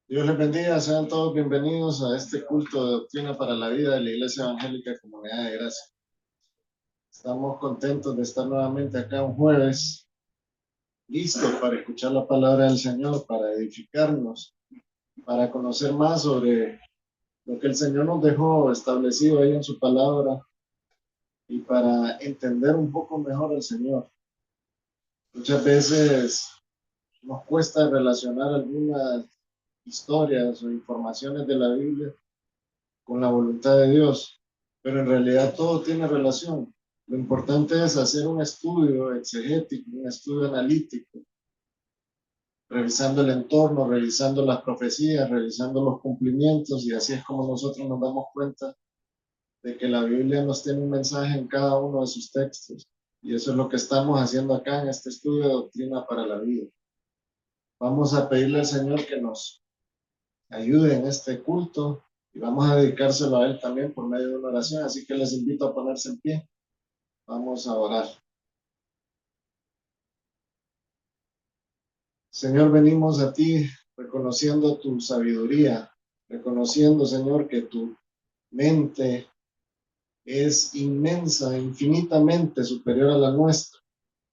Dios les bendiga, sean todos bienvenidos a este culto de doctrina para la vida de la Iglesia Evangélica Comunidad de Gracia. Estamos contentos de estar nuevamente acá un jueves, listos para escuchar la palabra del Señor, para edificarnos, para conocer más sobre lo que el Señor nos dejó establecido ahí en su palabra y para entender un poco mejor al Señor. Muchas veces nos cuesta relacionar algunas historias o informaciones de la Biblia con la voluntad de Dios, pero en realidad todo tiene relación. Lo importante es hacer un estudio exegético, un estudio analítico, revisando el entorno, revisando las profecías, revisando los cumplimientos, y así es como nosotros nos damos cuenta de que la Biblia nos tiene un mensaje en cada uno de sus textos. Y eso es lo que estamos haciendo acá en este estudio de doctrina para la vida. Vamos a pedirle al Señor que nos ayude en este culto y vamos a dedicárselo a Él también por medio de una oración. Así que les invito a ponerse en pie. Vamos a orar. Señor, venimos a ti reconociendo tu sabiduría, reconociendo, Señor, que tu mente es inmensa, infinitamente superior a la nuestra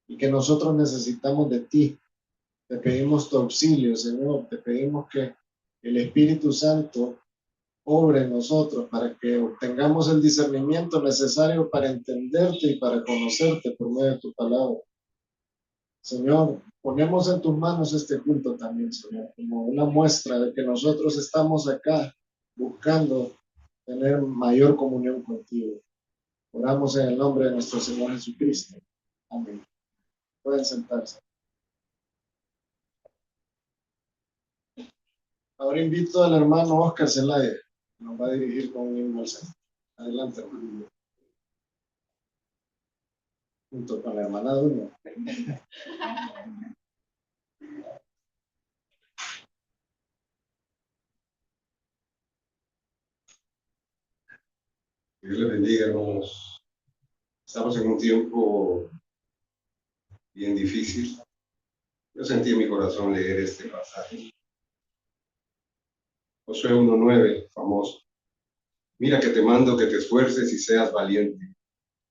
y que nosotros necesitamos de ti. Te pedimos tu auxilio, Señor. Te pedimos que el Espíritu Santo obre en nosotros para que obtengamos el discernimiento necesario para entenderte y para conocerte por medio de tu palabra. Señor, ponemos en tus manos este culto también, Señor, como una muestra de que nosotros estamos acá buscando tener mayor comunión contigo. Oramos en el nombre de nuestro Señor Jesucristo. Amén. Pueden sentarse. Ahora invito al hermano Oscar Zelaya, que nos va a dirigir con un himno al Señor. Adelante, hermano. Junto con la hermana Dunia. Dios les bendiga, hermanos. Estamos en un tiempo bien difícil. Yo sentí en mi corazón leer este pasaje. Josué 1:9, famoso. Mira que te mando que te esfuerces y seas valiente.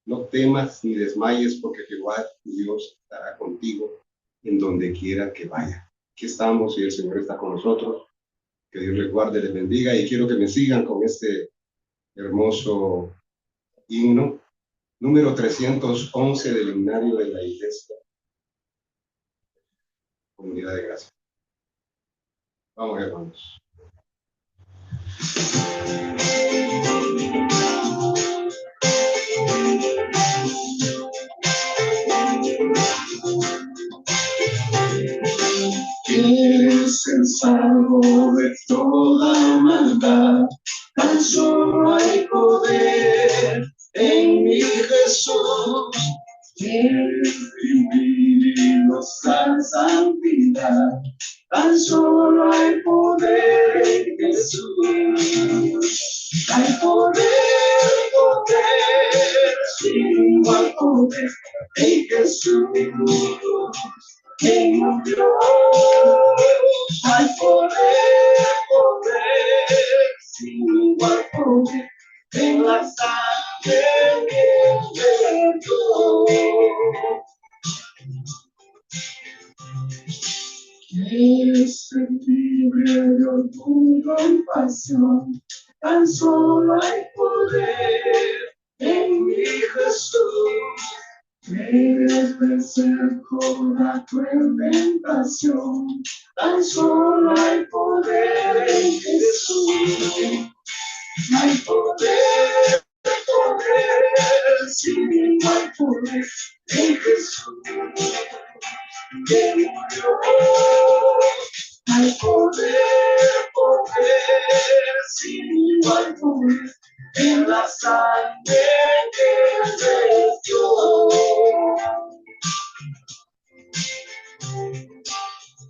No temas ni desmayes, porque Jehová tu Dios estará contigo en donde quiera que vaya. Aquí estamos y el Señor está con nosotros. Que Dios les guarde, les bendiga, y quiero que me sigan con este hermoso himno, número 311 del himnario de la Iglesia Comunidad de Gracia. Vamos, hermanos. Eres el salvo de toda maldad, tan solo hay poder en mi Jesús. Eres vivir y mostrar santidad, tan solo hay poder en Jesús. Hay poder, poder, sin igual poder en Jesús. En Dios hay poder, poder, sin igual poder, en la sangre de Dios. Quieres ser libre de orgullo y pasión, tan solo hay poder en mi Jesús. Quieres vencer toda cruel tentación, tan solo hay poder en Jesús. Hay poder, poder, sin igual poder en Jesús. Que murió. Hay poder, poder, sin igual poder en la sangre que vertió.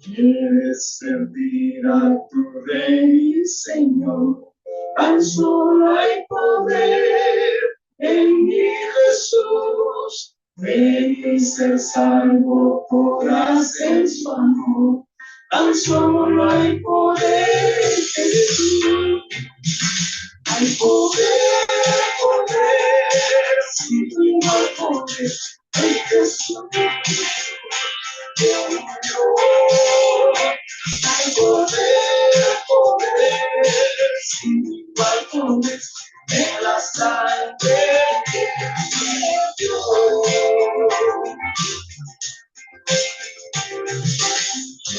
Quieres servir a tu Rey y Señor, tan solo hay poder en mi Jesús. Ven y ser salvo, podrás en su amor, tan solo hay poder Hay poder, poder, si tu poder, en Jesús. Hay poder, poder, sin igual poder, en la sangre de Dios.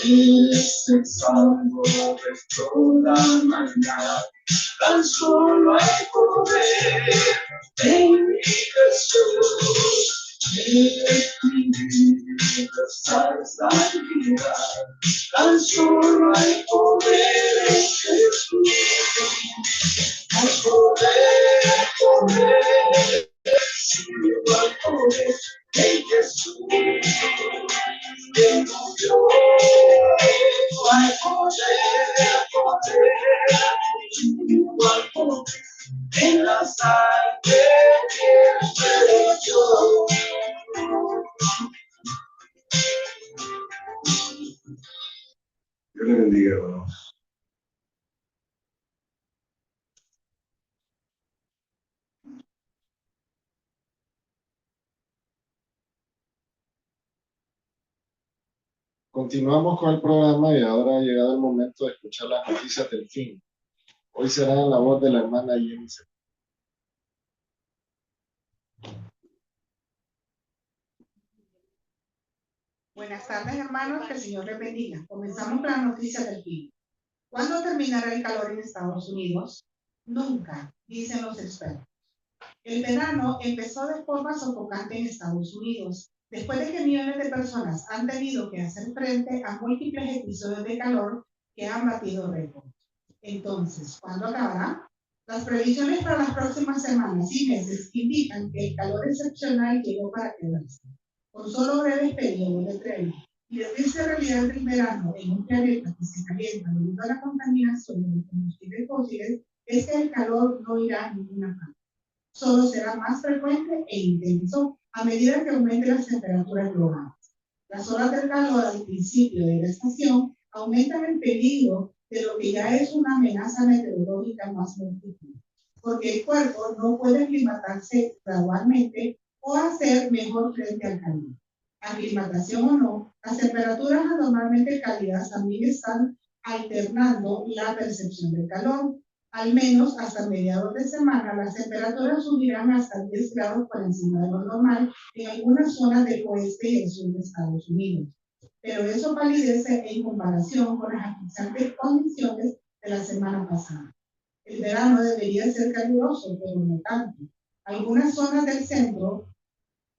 Es el salvo de toda maldad, tan solo hay poder en mi Jesús. Es mi universal sanidad, tan solo hay poder en Jesús. Hay poder, poder, sin igual poder en Jesús. En Dios hay poder, poder, sin igual poder en la sangre de Dios. Dios le bendiga, hermanos. Continuamos con el programa y ahora ha llegado el momento de escuchar las noticias del fin. Hoy será en la voz de la hermana Jenny. Buenas tardes, hermanos, que el Señor les bendiga. Comenzamos con las noticias del fin. ¿Cuándo terminará el calor en Estados Unidos? Nunca, dicen los expertos. El verano empezó de forma sofocante en Estados Unidos, después de que millones de personas han tenido que hacer frente a múltiples episodios de calor que han batido récords. Entonces, ¿cuándo acabará? Las previsiones para las próximas semanas y meses indican que el calor excepcional llegó para quedarse, con solo breves periodos de tregua. Y la triste realidad del verano en un planeta que se calienta debido a la contaminación de los combustibles fósiles es que el calor no irá a ninguna parte. Solo será más frecuente e intenso a medida que aumenten las temperaturas globales. Las olas del calor al principio de la estación aumentan el peligro de lo que ya es una amenaza meteorológica más múltiple, porque el cuerpo no puede aclimatarse gradualmente o hacer mejor frente al calor. Aclimatación o no, las temperaturas anormalmente cálidas también están alternando la percepción del calor. Al menos hasta mediados de semana, las temperaturas subirán hasta 10 grados por encima de lo normal en algunas zonas del oeste y el sur de Estados Unidos. Pero eso palidece en comparación con las asfixiantes condiciones de la semana pasada. El verano debería ser caluroso, pero no tanto. Algunas zonas del centro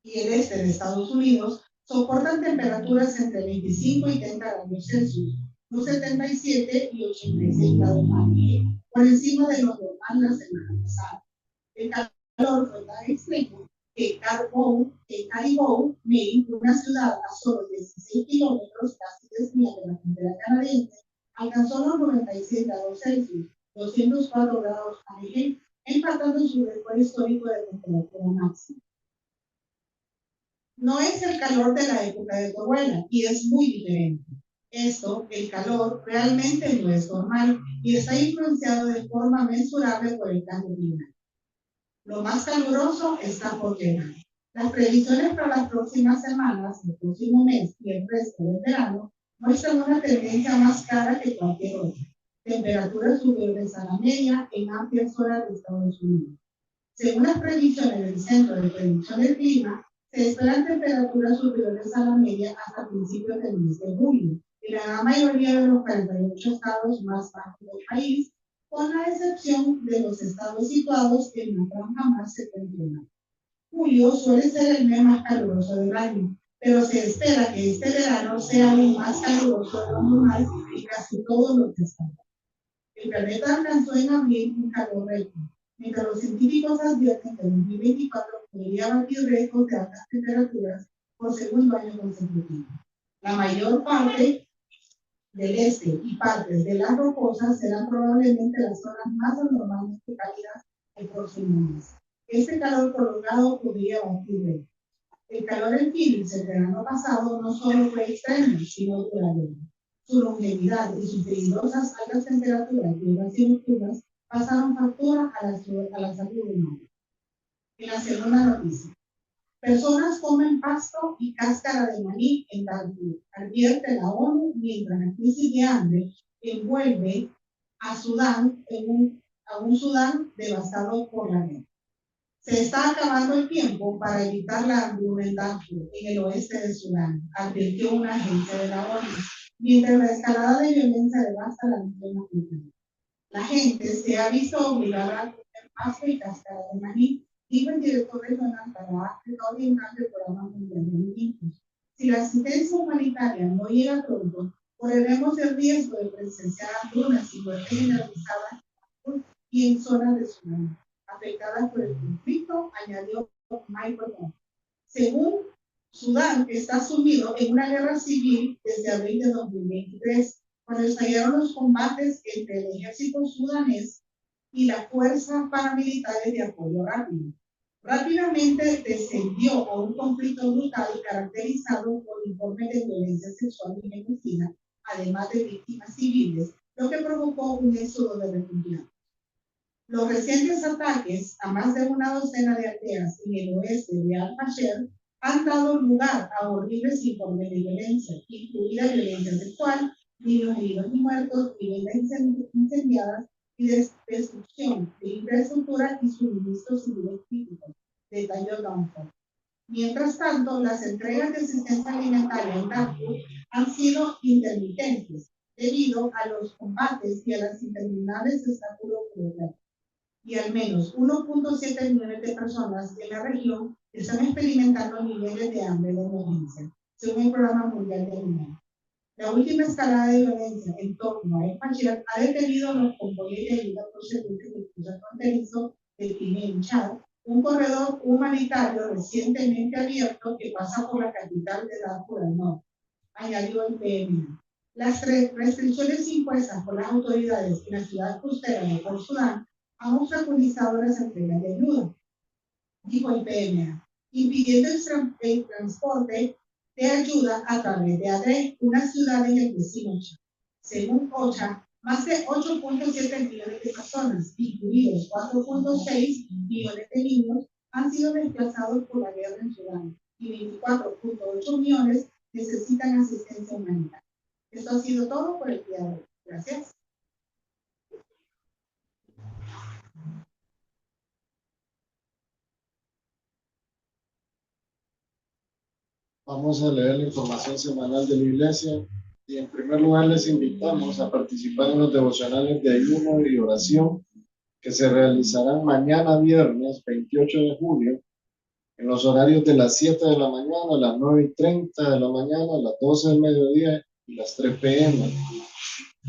y el este de Estados Unidos soportan temperaturas entre 25 y 30 grados Celsius, los 77 y 86 grados Fahrenheit, por encima de lo normal la semana pasada. El calor fue tan extremo que Caribou, Maine, una ciudad a solo 16 kilómetros casi desviada de la frontera canadiense, alcanzó los 96 grados Celsius, 204 grados Fahrenheit, empatando su récord histórico de temperatura máxima. No es el calor de la época de tu abuela y es muy diferente. Esto, el calor, realmente no es normal y está influenciado de forma mensurable por el cambio climático. Lo más caluroso está por llegar. Las previsiones para las próximas semanas, el próximo mes y el resto del verano muestran una tendencia más cara que cualquier otra. Temperaturas superiores a la media en amplias zonas de Estados Unidos. Según las previsiones del Centro de Predicción del Clima, se esperan temperaturas superiores a la media hasta principios del mes de julio, en la gran mayoría de los 48 estados más bajos del país, con la excepción de los estados situados en la franja más septentrional. Julio suele ser el mes más caluroso del año, pero se espera que este verano sea aún más caluroso de lo normal en casi todos los estados. El planeta alcanzó en abril un calor récord, mientras los científicos advierten que 2024 podría batir récords de altas temperaturas por segundo año consecutivo. La mayor parte del este y partes de las rocosas serán probablemente las zonas más anormalmente cálidas el próximo mes. Este calor prolongado podría batir récords. El calor en Phoenix el verano pasado no solo fue extremo, sino duradero. Su longevidad y sus peligrosas altas temperaturas y horas nocturnas pasaron factura a la salud humana. En la segunda noticia, personas comen pasto y cáscara de maní en Darfur, advierte la ONU, mientras la crisis de hambre envuelve a Sudán a un Sudán devastado por la guerra. Se está acabando el tiempo para evitar la hambruna en Darfur, en el oeste de Sudán, advirtió una agencia de la ONU, mientras la escalada de violencia devasta la nación africana. La gente se ha visto obligada a comer pasto y cáscara de maní, dijo el director regional para África Oriental del Programa Mundial de Alimentos. Si la asistencia humanitaria no llega pronto, correremos el riesgo de presenciar hambrunas y muerte generalizada y en zonas de Sudán afectadas por el conflicto, añadió Michael Moore. Según Sudán, está sumido en una guerra civil desde abril de 2023, cuando estallaron los combates entre el ejército sudanés y las fuerzas paramilitares de apoyo rápido. Rápidamente descendió a un conflicto brutal caracterizado por informes de violencia sexual y genocida, además de víctimas civiles, lo que provocó un éxodo de refugiados. Los recientes ataques a más de una docena de aldeas en el oeste de Al-Fasher han dado lugar a horribles informes de violencia, incluida violencia sexual, niños heridos y muertos, viviendas incendiadas y destrucción de infraestructura y suministros civiles críticos, detalló Dunford. Mientras tanto, las entregas de asistencia alimentaria en Darfur han sido intermitentes debido a los combates y a las interminables obstáculos guerreros. Y al menos 1.7 millones de personas en la región están experimentando niveles de hambre de emergencia, según el Programa Mundial de Alimentos. La última escalada de violencia en torno a Al-Fasher ha detenido los convoyes de ayuda procedentes del cruce fronterizo de Guinea en Chad, un corredor humanitario recientemente abierto que pasa por la capital de Darfur al norte, añadió el PMA. Las restricciones impuestas por las autoridades en la ciudad costera de Port Sudán han obstaculizado las entregas de ayuda, dijo el PMA, impidiendo el transporte de ayuda a través de Adre, una ciudad en el vecino Chad. Según OCHA, más de 8.7 millones de personas, incluidos 4.6 millones de niños, han sido desplazados por la guerra en Sudán y 24.8 millones necesitan asistencia humanitaria. Esto ha sido todo por el día de hoy. Gracias. Vamos a leer la información semanal de la iglesia y en primer lugar les invitamos a participar en los devocionales de ayuno y oración que se realizarán mañana viernes 28 de julio en los horarios de las 7 de la mañana, las 9:30 de la mañana, las 12 del mediodía y las 3 p.m.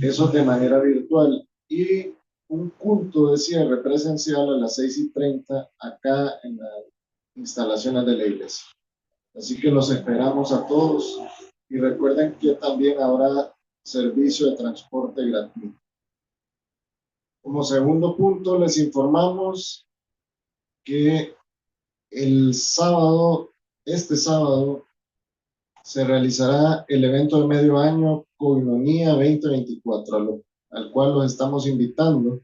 Eso de manera virtual y un culto de cierre presencial a las 6:30 acá en las instalaciones de la iglesia. Así que los esperamos a todos y recuerden que también habrá servicio de transporte gratuito. Como segundo punto, les informamos que este sábado, se realizará el evento de medio año Koinonia 2024, al cual los estamos invitando.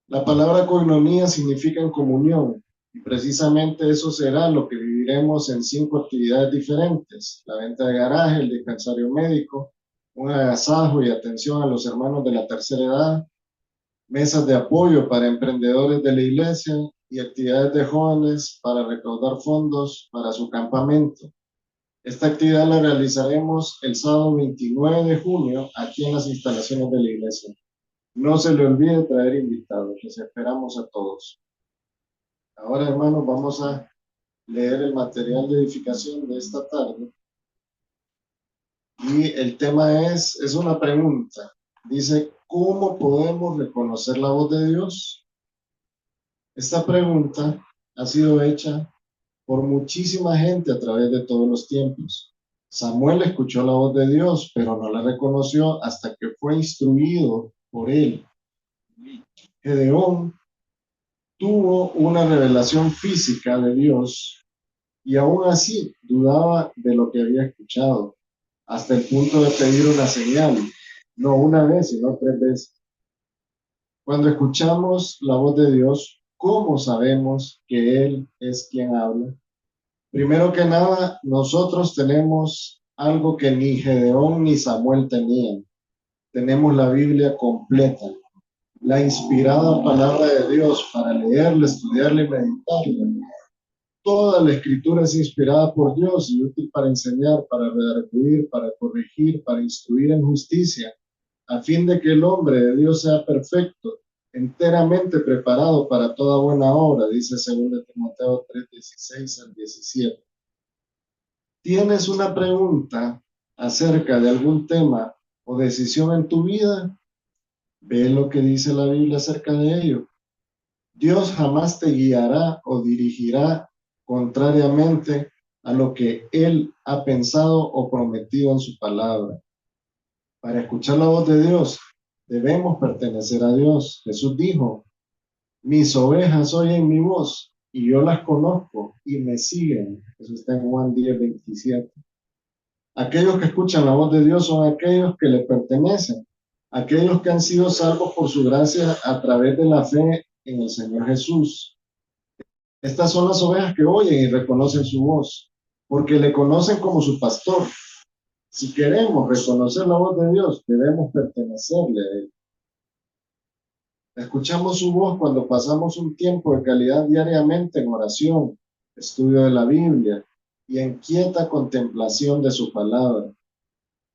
La palabra koinonia significa en comunión. Y precisamente eso será lo que viviremos en 5 actividades diferentes: la venta de garaje, el dispensario médico, un agasajo y atención a los hermanos de la tercera edad, mesas de apoyo para emprendedores de la iglesia y actividades de jóvenes para recaudar fondos para su campamento. Esta actividad la realizaremos el sábado 29 de junio aquí en las instalaciones de la iglesia. No se le olvide traer invitados, les esperamos a todos. Ahora, hermanos, vamos a leer el material de edificación de esta tarde. Y el tema es una pregunta. Dice, ¿cómo podemos reconocer la voz de Dios? Esta pregunta ha sido hecha por muchísima gente a través de todos los tiempos. Samuel escuchó la voz de Dios, pero no la reconoció hasta que fue instruido por él. Gedeón tuvo una revelación física de Dios y aún así dudaba de lo que había escuchado. hasta el punto de pedir una señal, no una vez, sino 3 veces. Cuando escuchamos la voz de Dios, ¿cómo sabemos que Él es quien habla? Primero que nada, nosotros tenemos algo que ni Gedeón ni Samuel tenían. Tenemos la Biblia completa, la inspirada palabra de Dios para leerla, estudiarla y meditarla. Toda la escritura es inspirada por Dios y útil para enseñar, para redarguir, para corregir, para instruir en justicia, a fin de que el hombre de Dios sea perfecto, enteramente preparado para toda buena obra, dice 2 Timoteo 3:16 al 17. ¿Tienes una pregunta acerca de algún tema o decisión en tu vida? Ve lo que dice la Biblia acerca de ello. Dios jamás te guiará o dirigirá contrariamente a lo que Él ha pensado o prometido en su palabra. Para escuchar la voz de Dios, debemos pertenecer a Dios. Jesús dijo, mis ovejas oyen mi voz y yo las conozco y me siguen. Eso está en Juan 10:27. Aquellos que escuchan la voz de Dios son aquellos que le pertenecen, aquellos que han sido salvos por su gracia a través de la fe en el Señor Jesús. Estas son las ovejas que oyen y reconocen su voz, porque le conocen como su pastor. Si queremos reconocer la voz de Dios, debemos pertenecerle a Él. Escuchamos su voz cuando pasamos un tiempo de calidad diariamente en oración, estudio de la Biblia y en quieta contemplación de su palabra.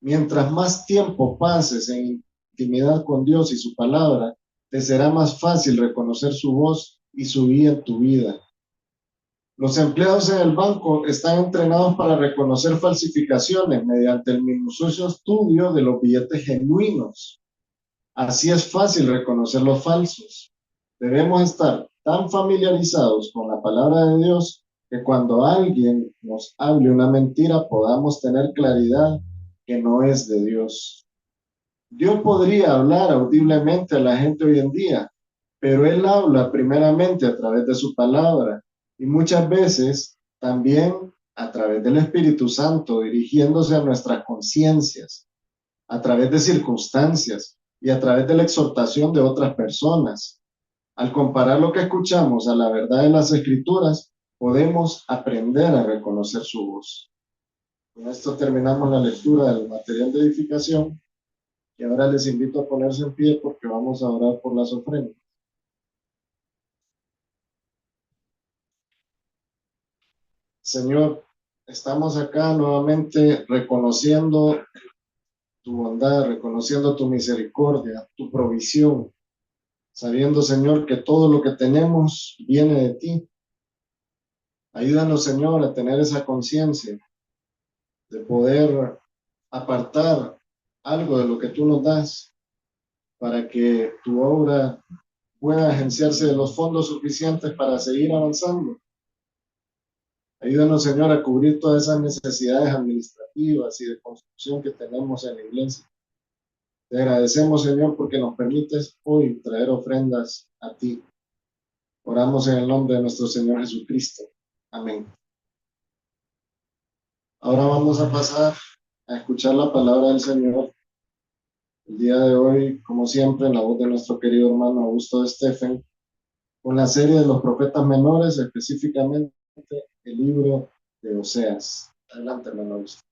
Mientras más tiempo pases en intimidad con Dios y su palabra, te será más fácil reconocer su voz y su guía en tu vida. Los empleados en el banco están entrenados para reconocer falsificaciones mediante el minucioso estudio de los billetes genuinos. Así es fácil reconocer los falsos. Debemos estar tan familiarizados con la palabra de Dios que cuando alguien nos hable una mentira podamos tener claridad que no es de Dios. Dios podría hablar audiblemente a la gente hoy en día, pero Él habla primeramente a través de su palabra y muchas veces también a través del Espíritu Santo, dirigiéndose a nuestras conciencias, a través de circunstancias y a través de la exhortación de otras personas. Al comparar lo que escuchamos a la verdad de las Escrituras, podemos aprender a reconocer su voz. Con esto terminamos la lectura del material de edificación. Y ahora les invito a ponerse en pie porque vamos a orar por las ofrendas. Señor, estamos acá nuevamente reconociendo tu bondad, reconociendo tu misericordia, tu provisión, sabiendo, Señor, que todo lo que tenemos viene de ti. Ayúdanos, Señor, a tener esa conciencia de poder apartar algo de lo que tú nos das para que tu obra pueda agenciarse de los fondos suficientes para seguir avanzando. Ayúdanos, Señor, a cubrir todas esas necesidades administrativas y de construcción que tenemos en la iglesia. Te agradecemos, Señor, porque nos permites hoy traer ofrendas a ti. Oramos en el nombre de nuestro Señor Jesucristo. Amén. Ahora vamos a pasar a escuchar la palabra del Señor. El día de hoy, como siempre, en la voz de nuestro querido hermano Augusto de Stephen, con la serie de los profetas menores, específicamente el libro de Oseas. Adelante, hermano Augusto.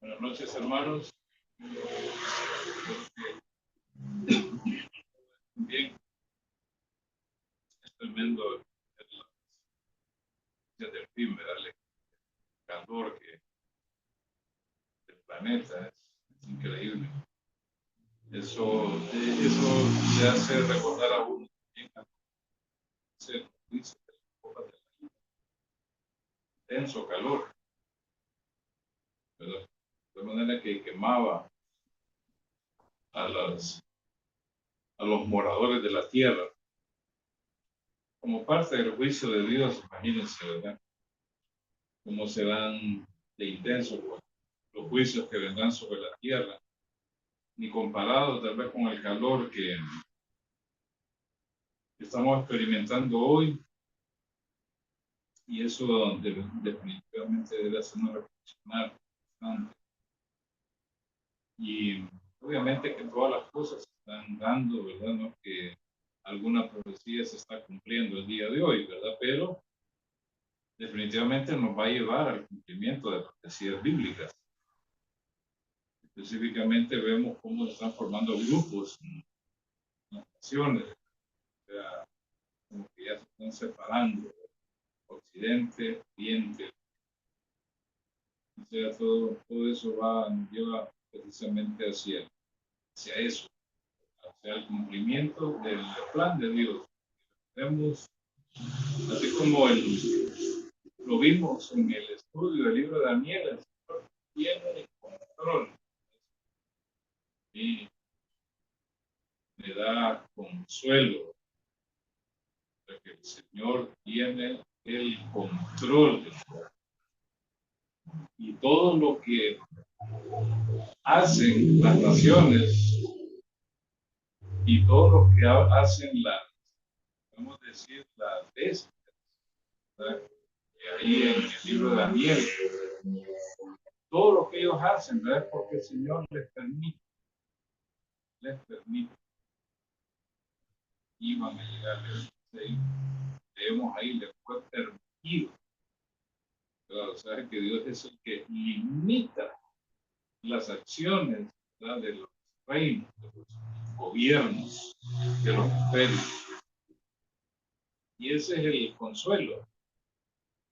Buenas noches, hermanos. Bien, es tremendo del fin, ¿verdad? El calor del planeta es increíble. Eso le hace recordar a uno también ese intenso calor, ¿verdad? De manera que quemaba a los moradores de la tierra. Como parte del juicio de Dios, imagínense, ¿verdad? Cómo serán de intensos los juicios que vendrán sobre la tierra, ni comparado tal vez con el calor que estamos experimentando hoy, y eso definitivamente debe hacernos reflexionar bastante. Y obviamente que todas las cosas se están dando, ¿verdad? No que alguna profecía se está cumpliendo el día de hoy, ¿verdad? Pero definitivamente nos va a llevar al cumplimiento de profecías bíblicas. Específicamente vemos cómo se están formando grupos, naciones, o sea, como que ya se están separando, Occidente, Oriente. O sea, todo eso nos lleva precisamente hacia eso, hacia el cumplimiento del plan de Dios. Vemos, así como lo vimos en el estudio del libro de Daniel, el Señor tiene el control y me da consuelo, porque el Señor tiene el control de todo. Y todo lo que hacen las naciones y todo lo que hacen podemos decir, las bestias, ¿verdad? Ahí en el libro de Daniel, todo lo que ellos hacen, ¿verdad? Es porque el Señor les permite, iban a llegar vemos ahí, les fue permitido, ¿verdad? O sea, que Dios es el que limita las acciones, ¿verdad? De los reinos, de los gobiernos, de los imperios. Y ese es el consuelo.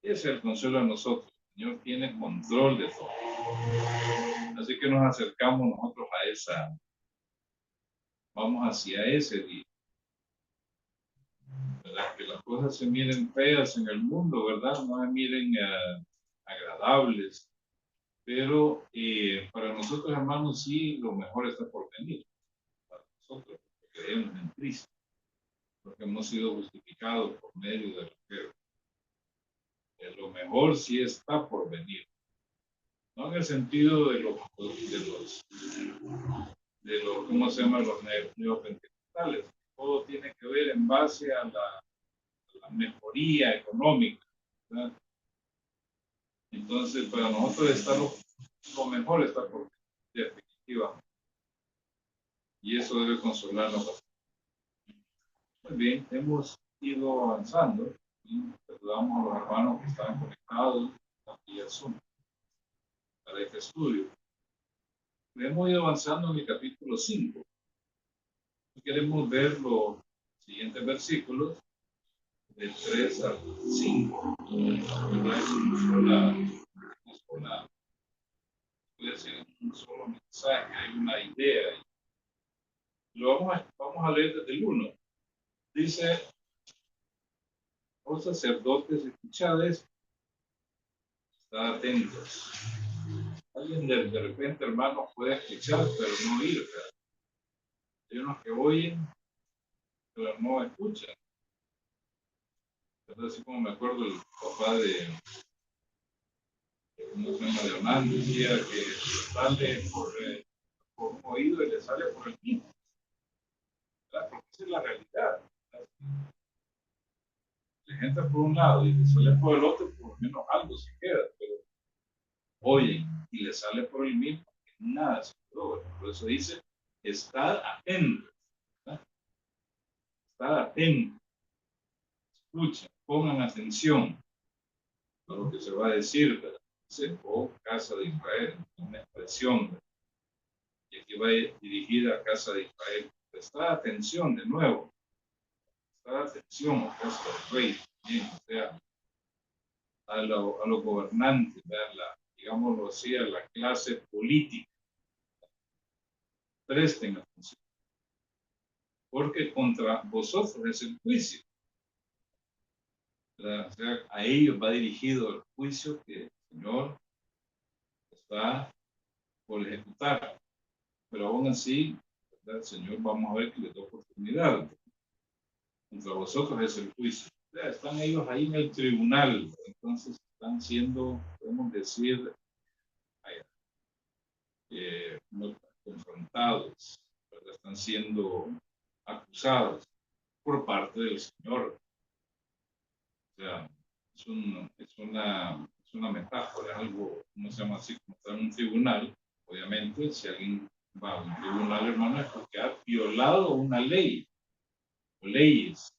Ese es el consuelo de nosotros. El Señor tiene control de todo. Así que nos acercamos nosotros vamos hacia ese día. ¿Verdad? Que las cosas se miren feas en el mundo, ¿verdad? No se miren agradables. Pero para nosotros, hermanos, sí, lo mejor está por venir. Para nosotros, porque creemos en Cristo. Porque hemos sido justificados por medio de lo mejor sí está por venir. No en el sentido de los ¿cómo se llama? Los neopentecostales. Todo tiene que ver en base a la mejoría económica, ¿verdad? Entonces, para nosotros está lo mejor está por definitiva. Y eso debe consolarnos. Muy bien, hemos ido avanzando. Saludamos a los hermanos que están conectados aquí al Zoom para este estudio. Hemos ido avanzando en el capítulo 5. Queremos ver los siguientes versículos de 3 al 5. Puede ser un solo mensaje, hay una idea. Lo vamos a leer desde el 1. Dice: los sacerdotes, escuchad esto, estad atentos. Alguien de repente, hermano, puede escuchar, pero no oír. ¿Verdad? Hay unos que oyen, pero no escuchan. ¿Verdad? Así como me acuerdo el papá de Leonardo, decía que sale por un oído y le sale por el mismo. ¿Verdad? Porque esa es la realidad. ¿Verdad? Le entra por un lado y le sale por el otro, por lo menos algo se queda, pero oyen y le sale por el mismo, nada se quedó. Por eso dice: estad atentos. Estad atentos. Escuchen, pongan atención a lo que se va a decir, ¿verdad? dice, oh casa de Israel, una expresión, y aquí va dirigida a casa de Israel. Prestad atención de nuevo, prestad atención a casa del rey, también, o sea, a los gobernantes, digámoslo así, a la clase política. Presten atención, porque contra vosotros es el juicio. O sea, a ellos va dirigido el juicio que el Señor está por ejecutar. Pero aún así, ¿verdad? El Señor, vamos a ver que le da oportunidad. Contra vosotros es el juicio. O sea, están ellos ahí en el tribunal, entonces están siendo, podemos decir, no confrontados, ¿verdad? Están siendo acusados por parte del Señor. O sea, es una metáfora, es algo, ¿cómo se llama así? Como está en un tribunal, obviamente, si alguien va a un tribunal, hermano, es porque ha violado una ley, o leyes,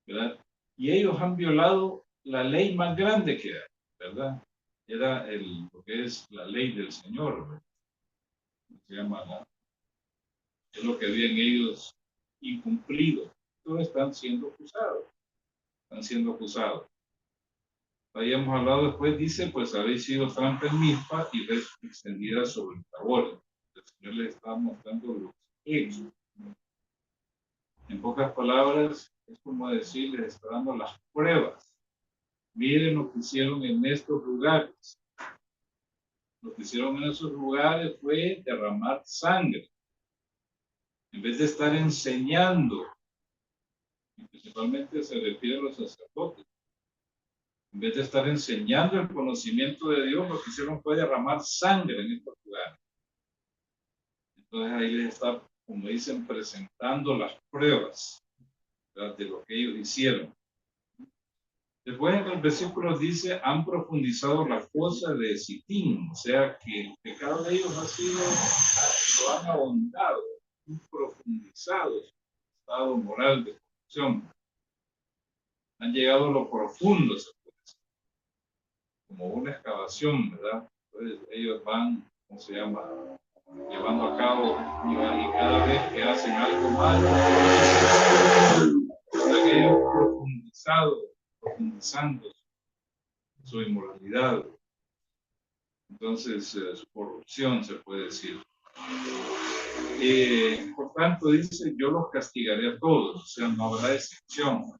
¿verdad? Y ellos han violado la ley más grande que hay, ¿verdad? Era lo que es la ley del Señor, ¿verdad? Se llama es lo que habían ellos incumplido. Todos están siendo acusados, están siendo acusados. Habíamos hablado después, dice, pues habéis sido trampa en Mizpa y red extendida sobre el Tabor. El Señor les está mostrando los hechos. En pocas palabras, es como decir, les está dando las pruebas. Miren lo que hicieron en estos lugares. Lo que hicieron en esos lugares fue derramar sangre. En vez de estar enseñando, y principalmente se refiere a los sacerdotes, en vez de estar enseñando el conocimiento de Dios, lo que hicieron fue derramar sangre en estos lugares. Entonces ahí les está, como dicen, presentando las pruebas, ¿verdad?, de lo que ellos hicieron. Después en el versículo dice, han profundizado la fosa de Sitín, o sea que el pecado de ellos ha sido, lo han ahondado, han profundizado su estado moral de corrupción. Han llegado a lo profundo, se puede decir, como una excavación, ¿verdad? Entonces ellos van, ¿cómo se llama?, llevando a cabo, y cada vez que hacen algo malo, están ellos profundizando su inmoralidad, entonces su corrupción, se puede decir. Por tanto, dice, yo los castigaré a todos, o sea, no habrá excepción,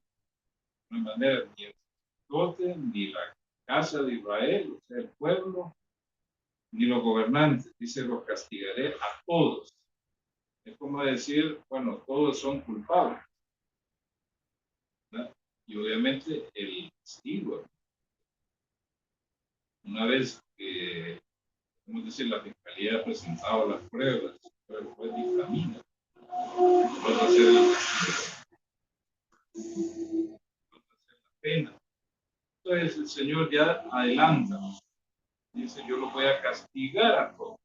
no hay manera, ni el sacerdote, ni la casa de Israel, o sea, el pueblo, ni los gobernantes, dice, los castigaré a todos. Es como decir, bueno, todos son culpables, ¿verdad? Y obviamente el castigo, una vez que, ¿cómo decir?, la fiscalía ha presentado las pruebas, pero el juez dictamina, puede hacer el castigo, puede hacer la pena. Entonces el Señor ya adelanta, dice, yo lo voy a castigar a todos.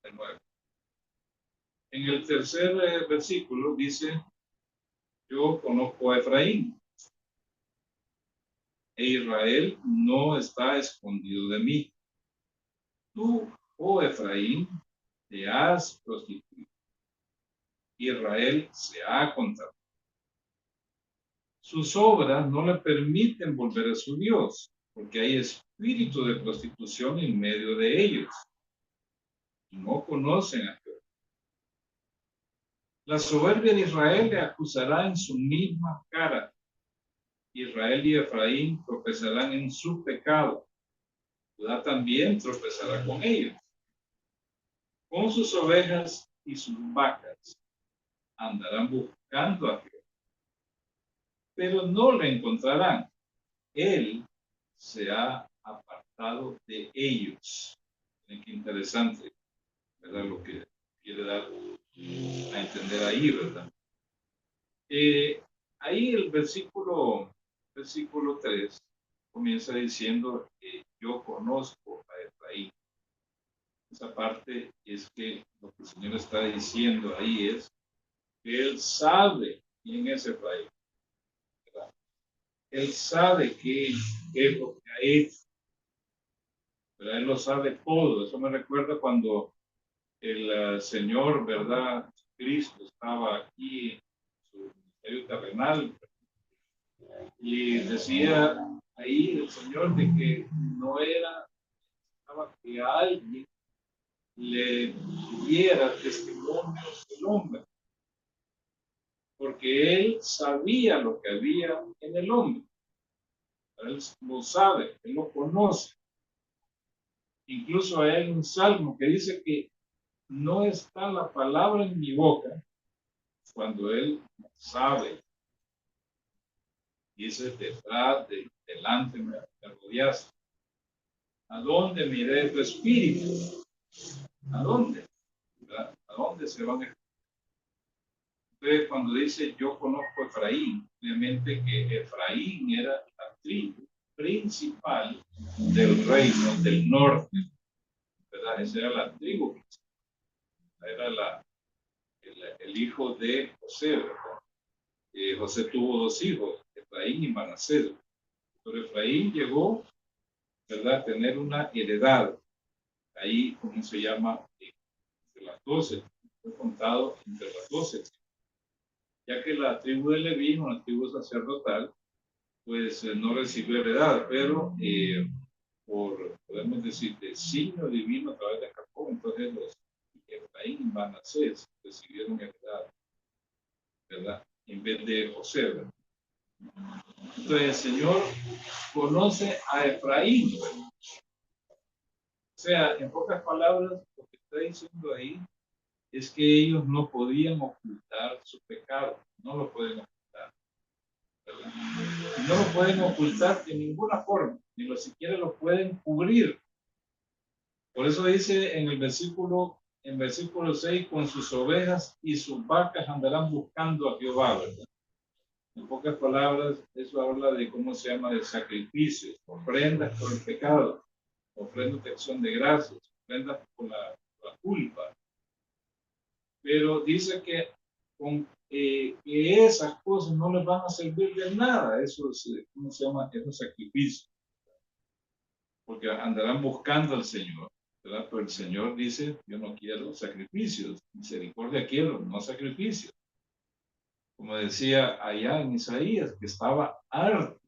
De nuevo. En el tercer versículo dice, yo conozco a Efraín, e Israel no está escondido de mí. Tú, oh Efraín, te has prostituido. Israel se ha contaminado. Sus obras no le permiten volver a su Dios, porque hay espíritu de prostitución en medio de ellos. Y no conocen a Dios. La soberbia de Israel le acusará en su misma cara. Israel y Efraín tropezarán en su pecado. Judá también tropezará con ellos. Con sus ovejas y sus vacas andarán buscando a Jehová, pero no lo encontrarán. Él se ha apartado de ellos. Miren qué interesante, ¿verdad?, lo que quiere dar a entender ahí, ¿verdad? Ahí el versículo 3 comienza diciendo que yo conozco a Efraín. Esa parte es que lo que el Señor está diciendo ahí es que Él sabe quién es Efraín, ¿verdad? Él sabe qué es lo que ha hecho. pero Él lo sabe todo. Eso me recuerda cuando el Señor, ¿verdad? Cristo estaba aquí en su ministerio terrenal y decía ahí el Señor de que no era que alguien le diera testimonio del hombre, porque Él sabía lo que había en el hombre. Él lo sabe, Él lo conoce. Incluso hay un salmo que dice que no está la palabra en mi boca cuando Él sabe. Dice, detrás, delante me rodeaste. ¿A dónde miré tu espíritu? ¿A dónde? ¿Verdad? ¿A dónde se van a... Entonces, cuando dice yo conozco a Efraín, obviamente que Efraín era la tribu principal del reino del norte, ¿verdad? Esa era la tribu, era el hijo de José, ¿verdad? José tuvo dos hijos, Efraín y Manasés. Pero Efraín llegó, ¿verdad?, a tener una heredad. Ahí, ¿cómo se llama? De las 12, fue contado entre las 12. Ya que la tribu de Leví, una tribu sacerdotal, pues no recibió heredad, pero podemos decir, de signo divino a través de Jacob, entonces los Efraín y Manasés recibieron heredad, ¿verdad? En vez de José, ¿verdad? Entonces el Señor conoce a Efraín. O sea, en pocas palabras, lo que está diciendo ahí es que ellos no podían ocultar su pecado, no lo pueden ocultar, ¿verdad? No lo pueden ocultar de ninguna forma, ni lo siquiera lo pueden cubrir. Por eso dice en versículo 6, con sus ovejas y sus vacas andarán buscando a Jehová, ¿verdad? En pocas palabras, eso habla de cómo se llama, de sacrificios, ofrendas por el pecado, ofrendas de acción de gracias, ofrendas por la culpa. Pero dice que que esas cosas no les van a servir de nada, esos, ¿cómo se llama? Esos sacrificios, porque andarán buscando al Señor, ¿verdad? Pero el Señor dice, yo no quiero sacrificios, misericordia quiero, no sacrificios. Como decía allá en Isaías, que estaba harto,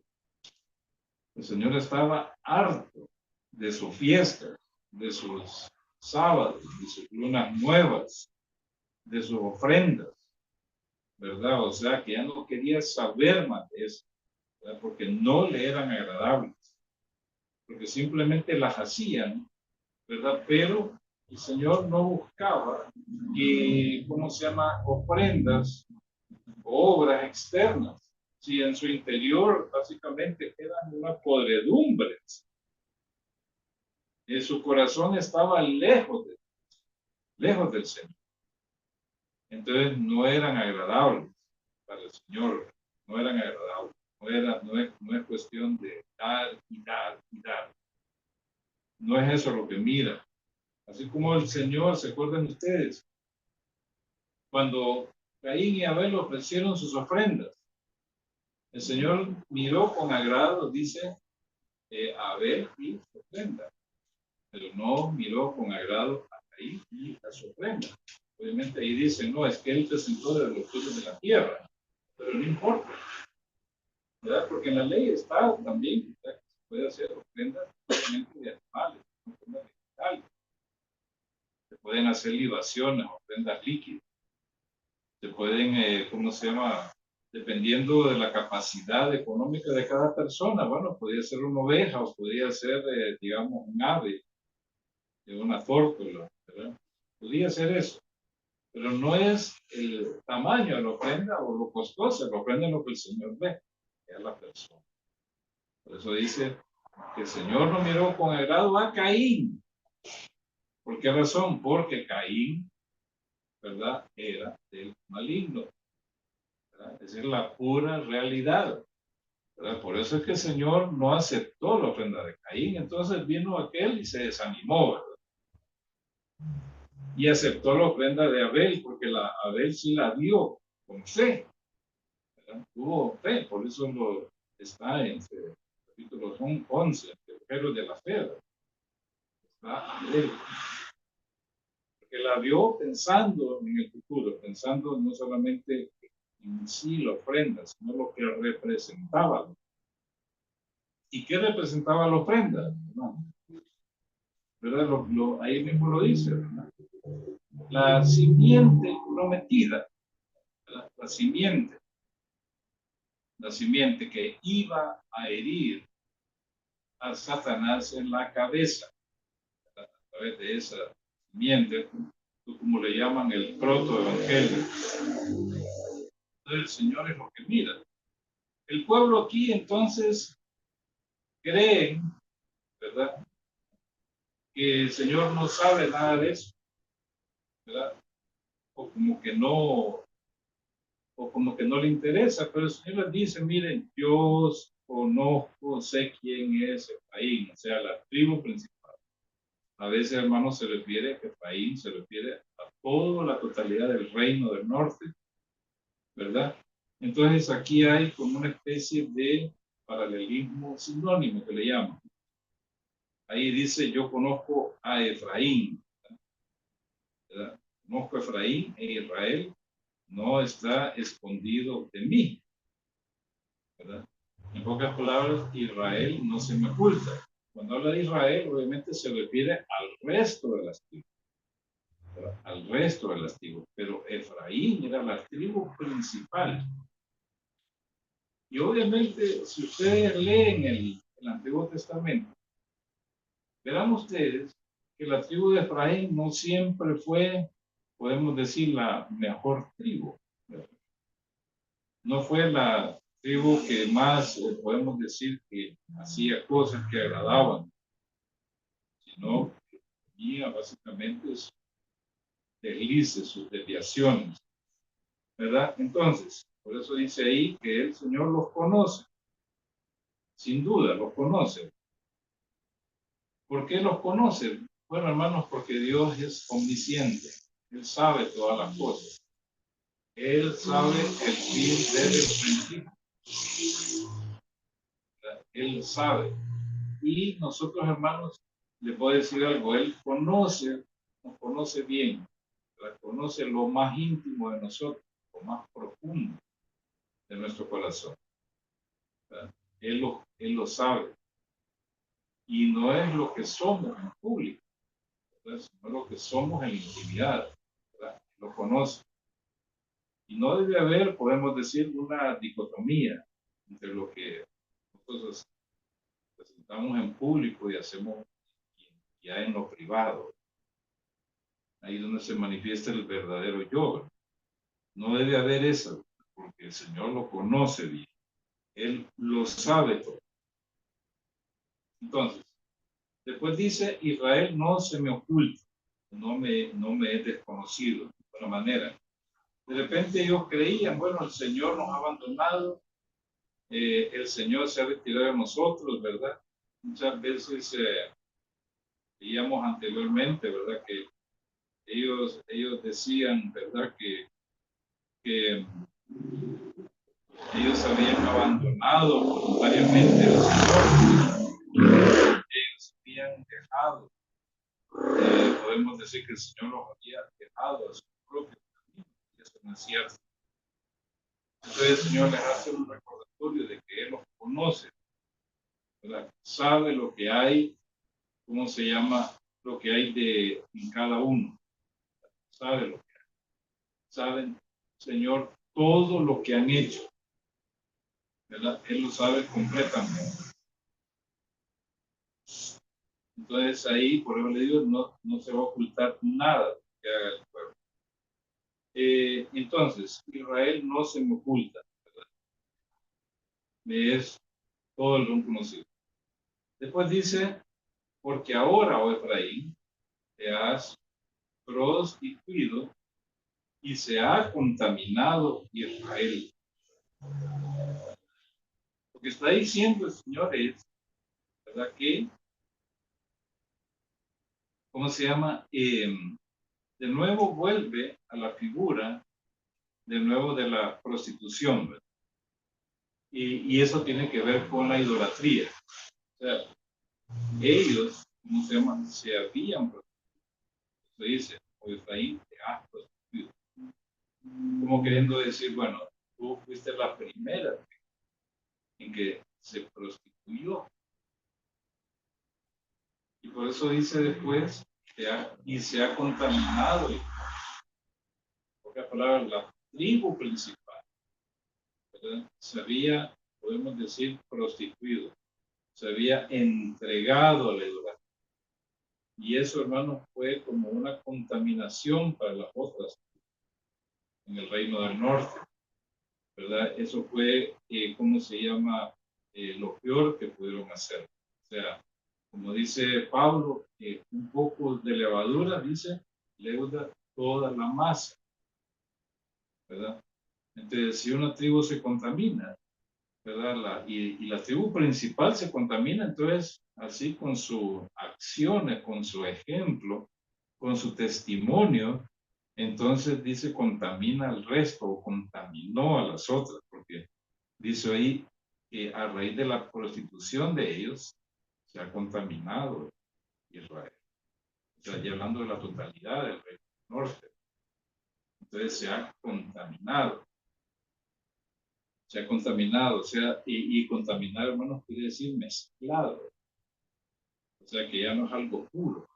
el Señor estaba harto de su fiesta, de sus sábados, de sus lunas nuevas, de sus ofrendas, ¿verdad? O sea, que ya no quería saber más de eso, ¿verdad? Porque no le eran agradables, porque simplemente las hacían, ¿verdad? Pero el Señor no buscaba que, ¿cómo se llama?, ofrendas o obras externas, si en su interior básicamente eran una podredumbre. Su corazón estaba lejos del Señor. Entonces no eran agradables para el Señor, no eran agradables. No es cuestión de dar y dar y dar. No es eso lo que mira. Así como el Señor, ¿se acuerdan ustedes? Cuando Caín y Abel ofrecieron sus ofrendas, el Señor miró con agrado, dice, a Abel y su ofrenda, pero no miró con agrado a Caín y a su ofrenda. Obviamente ahí dice, no, es que él presentó de los frutos de la tierra, pero no importa, ¿verdad? Porque en la ley está también, ¿verdad?, que se puede hacer ofrendas de animales, ofrendas vegetales, se pueden hacer libaciones, ofrendas líquidas, se pueden, ¿cómo se llama?, dependiendo de la capacidad económica de cada persona. Bueno, podría ser una oveja o podría ser, digamos, un ave, de una tórtola, ¿verdad? Podría ser eso. Pero no es el tamaño de la ofrenda o lo costoso, la ofrenda es lo que el Señor ve, que es la persona. Por eso dice que el Señor no miró con agrado a Caín. ¿Por qué razón? Porque Caín, ¿verdad?, era del maligno, ¿verdad? Esa es la pura realidad, ¿verdad? Por eso es que el Señor no aceptó la ofrenda de Caín. Entonces vino aquel y se desanimó, ¿verdad? Y aceptó la ofrenda de Abel, porque Abel sí la dio con fe, ¿verdad? Tuvo fe, por eso está en capítulo 11, el Evangelio de la fe, ¿verdad? ¿verdad? Porque la vio pensando en el futuro, pensando no solamente en sí la ofrenda, sino lo que representaba. ¿Y qué representaba la ofrenda? ¿Verdad? Ahí mismo lo dice, ¿verdad? La simiente prometida, ¿verdad? La simiente que iba a herir a Satanás en la cabeza, ¿verdad? A través de esa simiente, como le llaman el protoevangelio. Entonces el Señor es lo que mira. El pueblo aquí entonces cree, ¿verdad?, que el Señor no sabe nada de eso, ¿verdad? O como que no le interesa, pero el Señor les dice, miren, yo conozco, sé quién es Efraín, o sea, la tribu principal. A veces, hermanos, se refiere a Efraín, se refiere a toda la totalidad del reino del norte, ¿verdad? Entonces aquí hay como una especie de paralelismo sinónimo que le llaman. Ahí dice, yo conozco a Efraín, ¿verdad? Conozco a Efraín e Israel no está escondido de mí, ¿verdad? En pocas palabras, Israel no se me oculta. Cuando habla de Israel, obviamente se refiere al resto de las tribus, ¿verdad? Al resto de las tribus, pero Efraín era la tribu principal. Y obviamente, si ustedes leen el Antiguo Testamento, verán ustedes que la tribu de Efraín no siempre fue, podemos decir, la mejor tribu, ¿verdad? No fue la tribu que más, podemos decir, que hacía cosas que agradaban, sino que tenía básicamente sus deslices, sus desviaciones, ¿verdad? Entonces, por eso dice ahí que el Señor los conoce, sin duda los conoce. ¿Por qué los conoce? Bueno, hermanos, porque Dios es omnisciente, Él sabe todas las cosas. Él sabe el fin desde el principio. Él sabe. Y nosotros, hermanos, le puedo decir algo, Él nos conoce bien, ¿verdad? Conoce lo más íntimo de nosotros, lo más profundo de nuestro corazón, ¿verdad? Él lo sabe. Y no es lo que somos en público, ¿verdad? Sino lo que somos en intimidad, ¿verdad? Lo conoce. Y no debe haber, podemos decir, una dicotomía entre lo que nosotros presentamos en público y hacemos ya en lo privado. Ahí es donde se manifiesta el verdadero yo. No debe haber eso, porque el Señor lo conoce bien. Él lo sabe todo. Entonces, después dice, Israel no se me oculta, no me es desconocido de alguna manera. De repente ellos creían, bueno, el Señor nos ha abandonado, el Señor se ha retirado de nosotros, ¿verdad? Muchas veces veíamos anteriormente, ¿verdad? Que ellos decían, ¿verdad? Que ellos habían abandonado voluntariamente al Señor. Ellos habían dejado, podemos decir que el Señor los había dejado a su propio camino, y eso no es cierto. Entonces el Señor les hace un recordatorio de que Él los conoce, ¿verdad? Sabe lo que hay, ¿cómo se llama? Lo que hay en cada uno. Sabe lo que hay. Saben, Señor, todo lo que han hecho, ¿verdad? Él lo sabe completamente. Entonces ahí, por eso le digo, no se va a ocultar nada que haga el pueblo. Entonces, Israel no se me oculta, ¿verdad? Me es todo el mundo conocido. Después dice, porque ahora, oh Efraín, te has prostituido y se ha contaminado Israel. Lo que está diciendo el Señor es, ¿verdad? Que, ¿cómo se llama? De nuevo vuelve a la figura, de nuevo de la prostitución, ¿verdad? Y eso tiene que ver con la idolatría. O sea, ellos ¿cómo se llama? Se habían prostituido. Se dice, o Efraín te has prostituido. Como queriendo decir, bueno, tú fuiste la primera en que se prostituyó. Y por eso dice después, y se ha contaminado. En pocas palabras, la tribu principal, ¿verdad? Se había, podemos decir, prostituido. Se había entregado a la idolatría. Y eso, hermanos, fue como una contaminación para las otras en el reino del norte, ¿verdad? Eso fue, ¿cómo se llama? Lo peor que pudieron hacer. O sea, como dice Pablo, un poco de levadura, dice, leuda toda la masa, ¿verdad? Entonces, si una tribu se contamina, ¿verdad? Y la tribu principal se contamina, entonces, así con sus acciones, con su ejemplo, con su testimonio, entonces dice contamina al resto o contaminó a las otras, porque dice ahí que a raíz de la prostitución de ellos se ha contaminado Israel. O sea, ya hablando de la totalidad del reino del norte. Entonces se ha contaminado. Se ha contaminado, o sea, y contaminar, hermanos, quiere decir mezclado. O sea, que ya no es algo puro,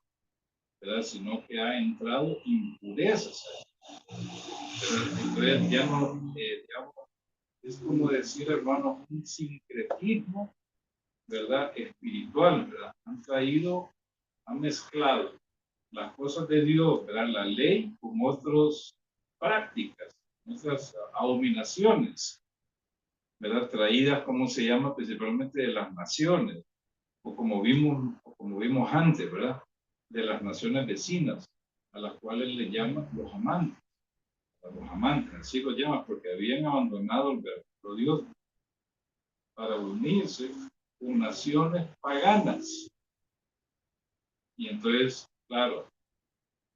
¿verdad? Sino que ha entrado impurezas. Entonces ya no, digamos, es como decir, hermanos, un sincretismo, ¿verdad? Espiritual, ¿verdad? Han mezclado las cosas de Dios, ¿verdad? La ley con otras prácticas, otras abominaciones, ¿verdad? Traídas, ¿cómo se llama? Principalmente de las naciones, o como vimos antes, ¿verdad? De las naciones vecinas, a las cuales le llaman los amantes. Los amantes, así lo llaman, porque habían abandonado el verdadero Dios para unirse con naciones paganas. Y entonces, claro,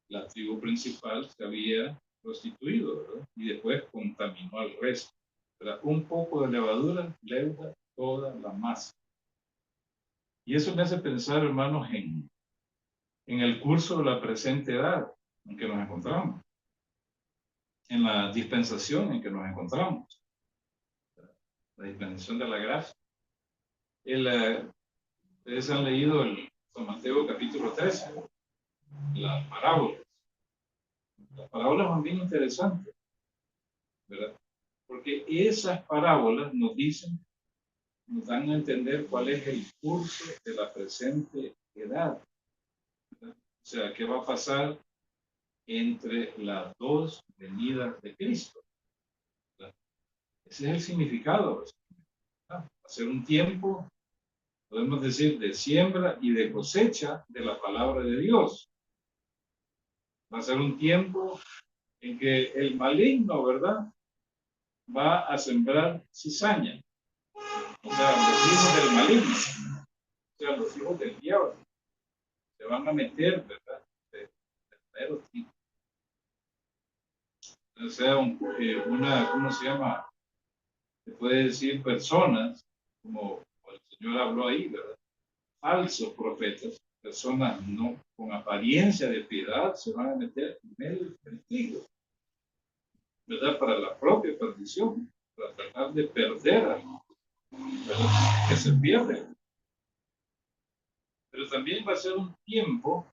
la tribu principal se había prostituido, ¿verdad? Y después contaminó al resto, ¿verdad? Un poco de levadura leuda toda la masa. Y eso me hace pensar, hermanos, en el curso de la presente edad en que nos encontramos, en la dispensación en que nos encontramos, la dispensación de la gracia. Ustedes han leído el San Mateo capítulo 13, las parábolas. Las parábolas son bien interesantes, ¿verdad? Porque esas parábolas nos dan a entender cuál es el curso de la presente edad, ¿verdad? O sea, qué va a pasar entre las dos venidas de Cristo, ¿verdad? Ese es el significado, ¿verdad? Va a ser un tiempo, podemos decir, de siembra y de cosecha de la palabra de Dios. Va a ser un tiempo en que el maligno, ¿verdad?, va a sembrar cizaña. O sea, los hijos del maligno, o sea, los hijos del diablo, se van a meter, ¿verdad?, de verdadero tipo. O sea, ¿cómo se llama? Se puede decir personas, como el Señor habló ahí, ¿verdad? Falsos profetas, personas no con apariencia de piedad, se van a meter en medio del trigo, ¿verdad? Para la propia perdición, para tratar de perder a ¿verdad? Que se pierde. Pero también va a ser un tiempo,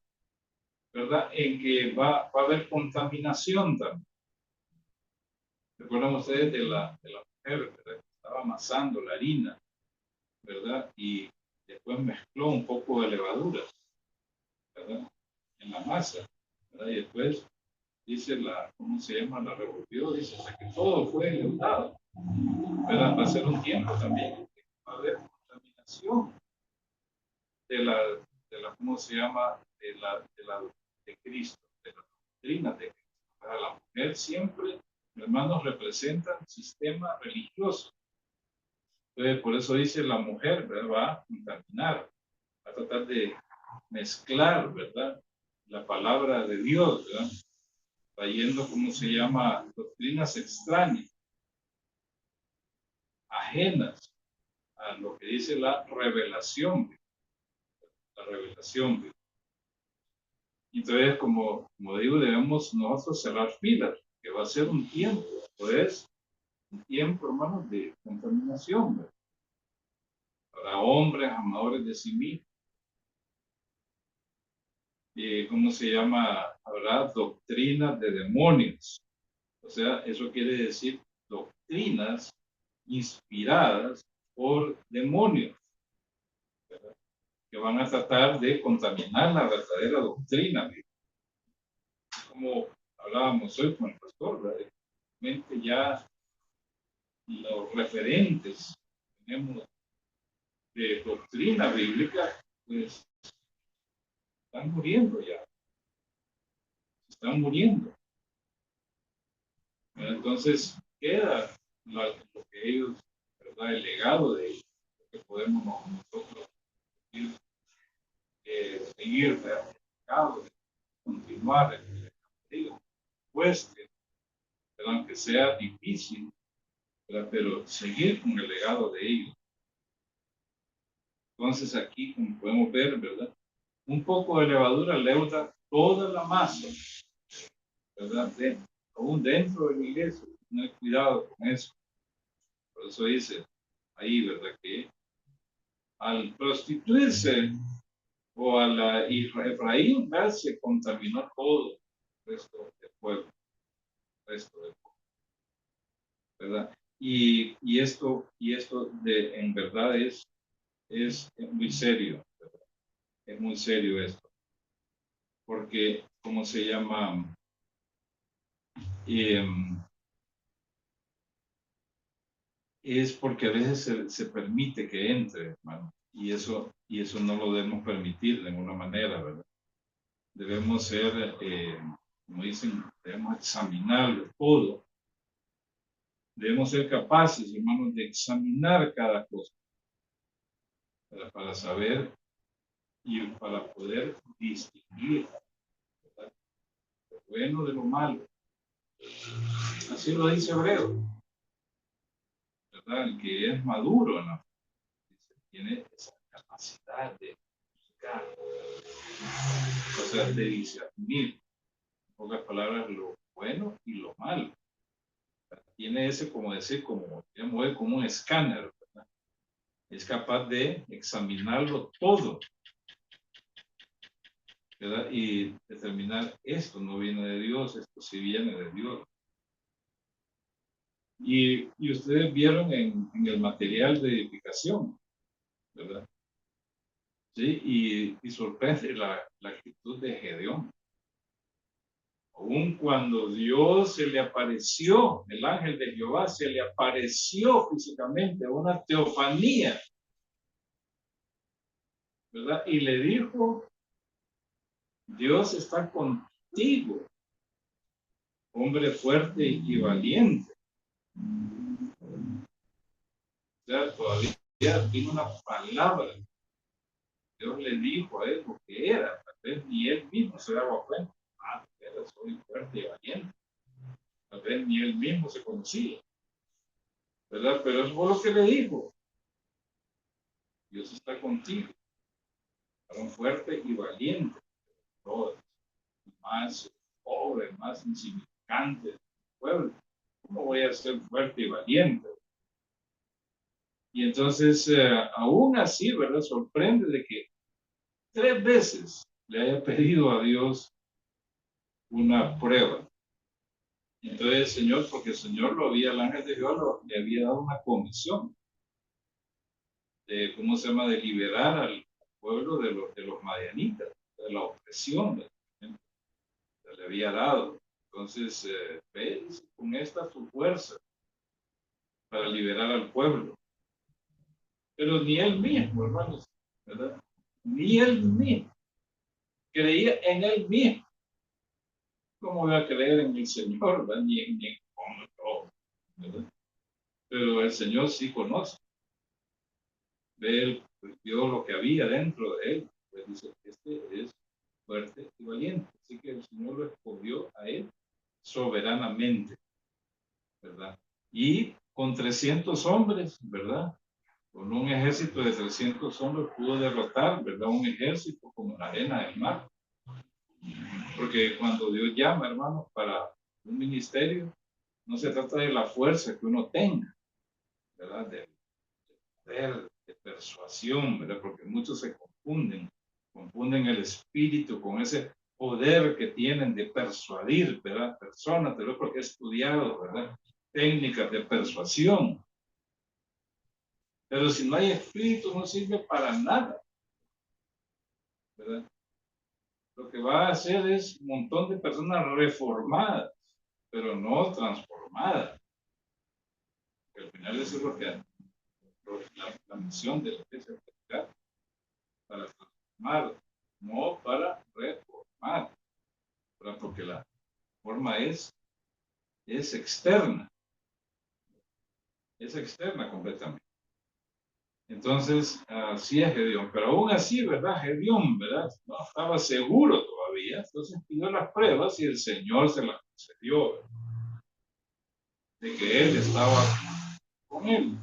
¿verdad?, en que va a haber contaminación también. ¿Recuerdan ustedes de la mujer, ¿verdad?, que estaba amasando la harina, ¿verdad? Y después mezcló un poco de levadura, ¿verdad?, en la masa, ¿verdad? Y después dice ¿cómo se llama? La revolvió, dice, hasta que todo fue leudado, ¿verdad? Va a ser un tiempo también que va a haber contaminación ¿cómo se llama? De Cristo, de la doctrina de Cristo. Para la mujer siempre, hermanos, representa un sistema religioso. Entonces, por eso dice la mujer, ¿verdad?, va a contaminar, va a tratar de mezclar, ¿verdad?, la palabra de Dios, ¿verdad?, trayendo, ¿cómo se llama?, doctrinas extrañas, ajenas a lo que dice la revelación. La la revelación. Entonces, como digo, debemos nosotros cerrar filas, que va a ser un tiempo, pues, un tiempo, hermanos, de contaminación, ¿verdad? Para hombres amadores de sí mismos. ¿Cómo se llama? Habrá doctrinas de demonios. O sea, eso quiere decir doctrinas inspiradas por demonios, ¿verdad? Que van a tratar de contaminar la verdadera doctrina. Como hablábamos hoy con el pastor, ¿verdad? Realmente ya los referentes que tenemos de doctrina bíblica, pues están muriendo ya, están muriendo. Entonces queda lo que ellos, ¿verdad? El legado de ellos, lo que podemos nosotros seguir, ¿verdad? Continuar el camino, pues, aunque sea difícil, ¿verdad? Pero seguir con el legado de ellos. Entonces aquí, como podemos ver, ¿verdad? Un poco de levadura leuda toda la masa, ¿verdad? Aún dentro de la iglesia, tener cuidado con eso. Por eso dice ahí, ¿verdad? Que al prostituirse o a la Efraín, ¿verdad? Se contaminó todo el resto del pueblo, ¿verdad? Y esto en verdad es muy serio, ¿verdad? Es muy serio esto, porque, ¿cómo se llama? Es porque a veces se permite que entre, hermano, y eso no lo debemos permitir de ninguna manera, ¿verdad? Debemos ser, como dicen, debemos examinarlo todo. Debemos ser capaces, hermanos, de examinar cada cosa, ¿verdad? Para saber y para poder distinguir, ¿verdad? Lo bueno de lo malo. Así lo dice Hebreo, ¿verdad? El que es maduro, ¿no? Tiene esa capacidad de buscar, o sea, de discernir, en pocas palabras, lo bueno y lo malo. Tiene ese, como decir, como un escáner, ¿verdad? Es capaz de examinarlo todo, ¿verdad? Y determinar esto no viene de Dios, esto sí viene de Dios. Y ustedes vieron en el material de edificación, ¿verdad? Sí, y sorprende la actitud de Gedeón. Aun cuando Dios se le apareció, el ángel de Jehová se le apareció físicamente, una teofanía, ¿verdad? Y le dijo, Dios está contigo, hombre fuerte y valiente. O sea, todavía tiene una palabra. Dios le dijo a él lo que era, tal vez ni él mismo se daba cuenta. Ah, soy fuerte y valiente. Tal vez ni él mismo se conocía, ¿verdad? Pero eso fue lo que le dijo. Dios está contigo, varón fuerte y valiente. Todos, más pobre, más insignificante del pueblo. ¿Cómo voy a ser fuerte y valiente? Y entonces, aún así, ¿verdad? Sorprende de que 3 veces le haya pedido a Dios una prueba. Entonces el Señor, porque el Señor el ángel de Dios le había dado una comisión de, ¿cómo se llama?, de liberar al pueblo de los madianitas, de la opresión que le había dado. Entonces, ves con esta su fuerza para liberar al pueblo. Pero ni él mismo, hermanos, ¿verdad? Ni él mismo creía en él mismo. ¿Cómo voy a creer en el Señor, ¿verdad? Ni en cómo, ¿verdad? Pero el Señor sí conoce. Él pues, vio lo que había dentro de él. Pues dice, este es fuerte y valiente. Así que el Señor lo escogió a él soberanamente, ¿verdad? Y con 300 hombres, ¿verdad? con un ejército de 300 hombres pudo derrotar, ¿verdad? Un ejército como la arena del mar. Porque cuando Dios llama, hermanos, para un ministerio, no se trata de la fuerza que uno tenga, ¿verdad? De poder, de persuasión, ¿verdad? Porque muchos se confunden el espíritu con ese poder que tienen de persuadir, ¿verdad? Personas, pero porque he estudiado, ¿verdad? Técnicas de persuasión. Pero si no hay espíritu, no sirve para nada, ¿verdad? Lo que va a hacer es un montón de personas reformadas, pero no transformadas. Al final eso es lo que la misión de la iglesia es para transformar, no para reformar, ¿verdad? Porque la forma es externa completamente. Entonces, así es Gedeón, pero aún así, ¿verdad? Gedeón, ¿verdad? No estaba seguro todavía, entonces pidió las pruebas y el Señor se las concedió, ¿verdad? De que Él estaba con él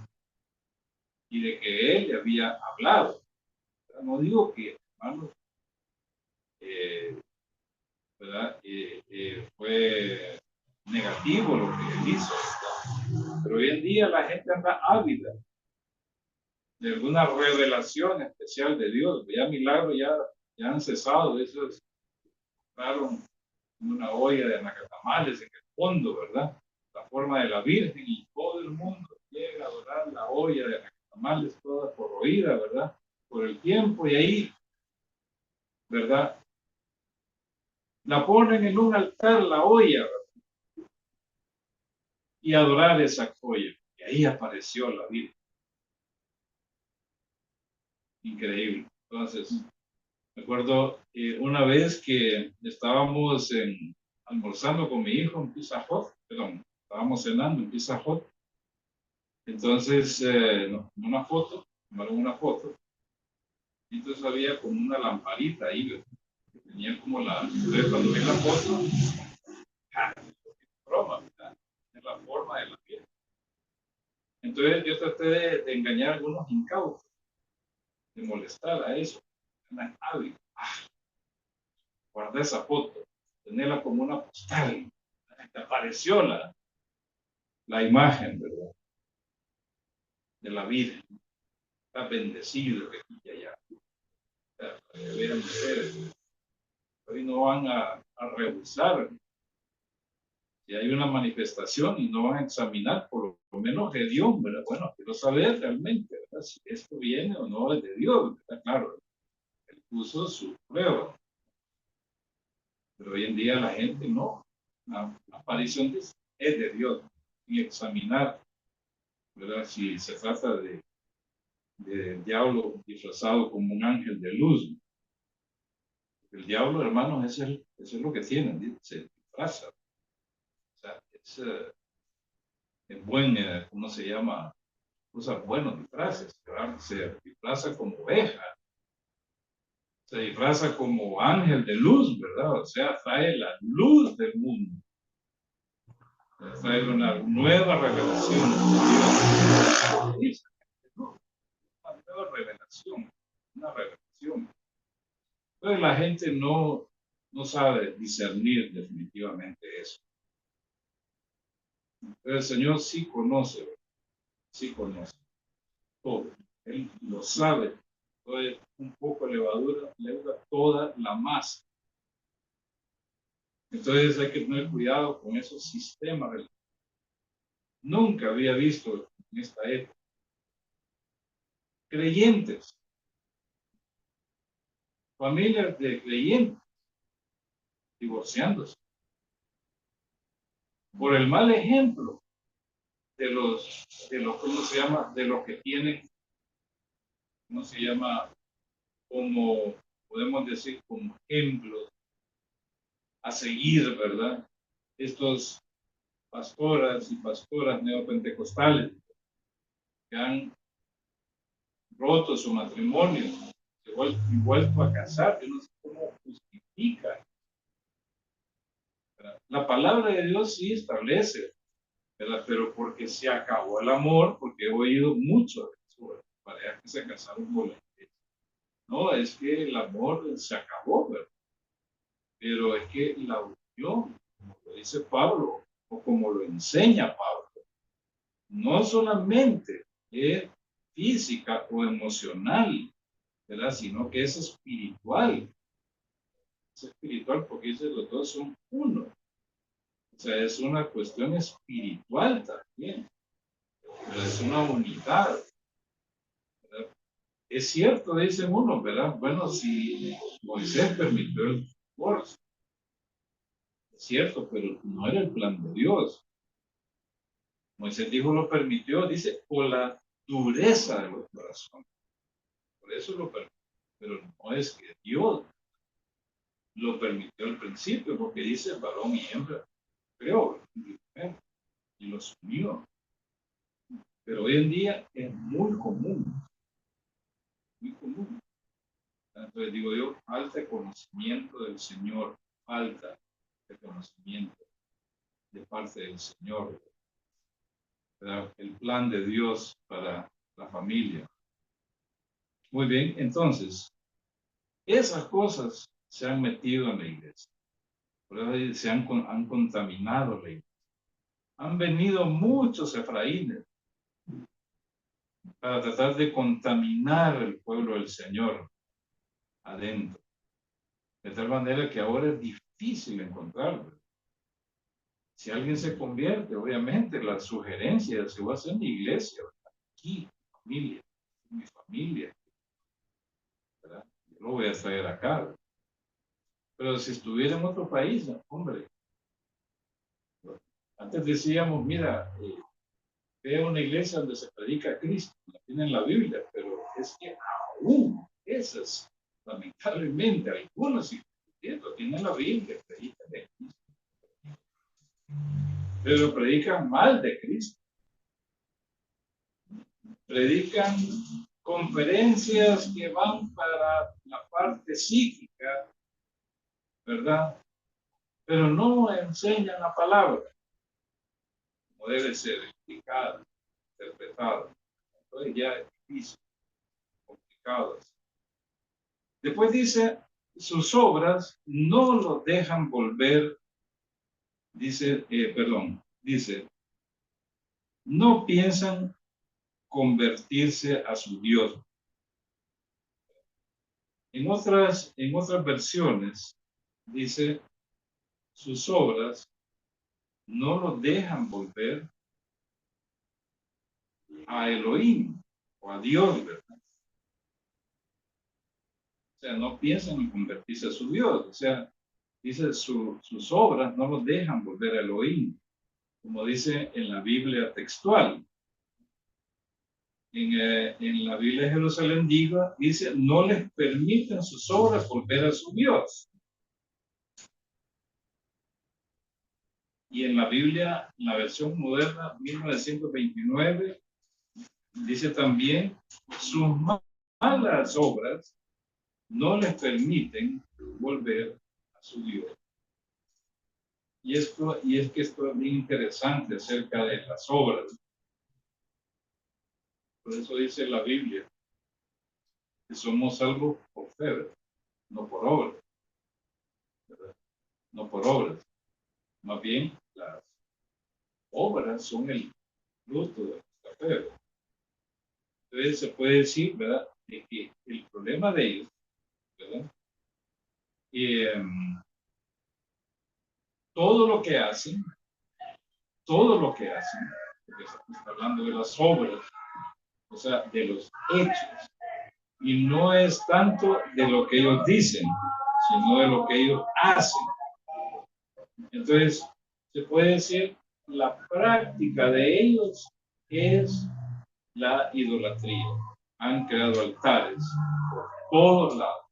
y de que Él le había hablado. ¿Verdad? No digo que, hermanos, ¿verdad? Fue negativo lo que Él hizo, ¿verdad? Pero hoy en día la gente anda ávida de alguna revelación especial de Dios. Ya milagros ya han cesado, esos entraron en una olla de nacatamales en el fondo, ¿verdad? La forma de la Virgen y todo el mundo llega a adorar la olla de nacatamales toda corroída, ¿verdad? Por el tiempo y ahí, ¿verdad? La ponen en un altar la olla, ¿verdad? Y adorar esa olla. Y ahí apareció la Virgen. Increíble. Entonces, me acuerdo una vez que estábamos almorzando con mi hijo en Pizza Hut, perdón, estábamos cenando en Pizza Hut. Entonces, una foto, tomaron una foto, y entonces había como una lamparita ahí, ¿verdad? Que tenía como entonces cuando ven la foto, broma, ¿verdad? En la forma de la piel. Entonces yo traté de engañar a algunos incautos, de molestar a eso. Guardé esa foto, tenerla como una postal. Te apareció la imagen, ¿verdad? De la Virgen. Está bendecido que aquí y allá. Vean ustedes. Hoy no van a rehusar si hay una manifestación y no van a examinar por lo menos de Dios, ¿verdad? Bueno, quiero saber realmente, ¿verdad? Si esto viene o no es de Dios, ¿verdad? Claro, él puso su prueba. Pero hoy en día la gente no. La aparición es de Dios. Y examinar, ¿verdad? Si se trata de diablo disfrazado como un ángel de luz. El diablo, hermanos, eso es lo que tienen, se disfraza. O sea, es buen, ¿cómo se llama? Usa buenos disfraces, ¿verdad? Se disfraza como oveja, se disfraza como ángel de luz, ¿verdad? O sea, trae la luz del mundo, trae una nueva revelación. Una nueva revelación, una revelación. Pero la gente no sabe discernir definitivamente eso. Pero el Señor sí conoce todo. Él lo sabe. Entonces, un poco de levadura toda la masa. Entonces hay que tener cuidado con esos sistemas religiosos. Nunca había visto en esta época creyentes, familias de creyentes divorciándose por el mal ejemplo de los ¿cómo se llama? De los que tienen, ¿cómo se llama? Como, podemos decir, como ejemplos a seguir, ¿verdad? Estos pastoras y pastoras neopentecostales que han roto su matrimonio, se han vuelto a casar. Yo no sé cómo justifica. ¿Verdad? La palabra de Dios sí establece, ¿verdad? Pero porque se acabó el amor, porque he oído mucho de eso, ¿verdad? parejas que se casaron por la iglesia. No, es que el amor se acabó, ¿verdad? Pero es que la unión, como lo dice Pablo, o como lo enseña Pablo, no solamente es física o emocional, ¿verdad? Sino que es espiritual. Es espiritual porque dice los dos son uno. O sea, es una cuestión espiritual también. Pero es una unidad. ¿Verdad? Es cierto, dicen uno, ¿verdad? Bueno, si Moisés permitió el divorcio, es cierto, pero no era el plan de Dios. Moisés dijo lo permitió, dice, por la dureza de los corazones. Por eso lo permitió. Pero no es que Dios lo permitió al principio, porque dice varón y hembra, creo, y los unió. Pero hoy en día es muy común, muy común. Entonces digo yo, falta de conocimiento del Señor, falta de conocimiento de parte del Señor, ¿verdad? El plan de Dios para la familia. Muy bien, entonces, esas cosas se han metido en la iglesia, ¿verdad? Han contaminado la iglesia. Han venido muchos efraínes para tratar de contaminar el pueblo del Señor adentro. De tal manera que ahora es difícil encontrarlo. Si alguien se convierte, obviamente la sugerencia se va a hacer en la iglesia, ¿verdad? Aquí, familia, mi familia, ¿verdad? Yo lo voy a traer acá, ¿verdad? Pero si estuviera en otro país, hombre, antes decíamos, mira, vea una iglesia donde se predica a Cristo, la tiene en la Biblia, pero es que aún esas, lamentablemente, algunos lo tienen la Biblia, predican de Cristo, pero predican mal de Cristo. Predican conferencias que van para la parte psíquica, ¿verdad? Pero no enseñan la palabra, como debe ser explicada, interpretada. Entonces ya es difícil, complicado. Después dice, sus obras no lo dejan volver, dice, dice, no piensan convertirse a su Dios. En otras versiones dice, sus obras no lo dejan volver a Elohim o a Dios, ¿verdad? O sea, no piensan en convertirse a su Dios. O sea, dice, sus obras no lo dejan volver a Elohim, como dice en la Biblia textual. En la Biblia de Jerusalén dice, no les permiten sus obras volver a su Dios. Y en la Biblia, en la versión moderna, 1929, dice también, sus malas obras no les permiten volver a su Dios. Y es que esto es bien interesante acerca de las obras. Por eso dice la Biblia que somos salvos por fe, no por obras, ¿verdad? No por obras. Más bien, las obras son el fruto de nuestra fe. Entonces se puede decir, ¿verdad?, de que el problema de ellos, ¿verdad?, todo lo que hacen, porque estamos hablando de las obras, o sea, de los hechos, y no es tanto de lo que ellos dicen, sino de lo que ellos hacen. Entonces, se puede decir, la práctica de ellos es la idolatría. Han creado altares por todos lados.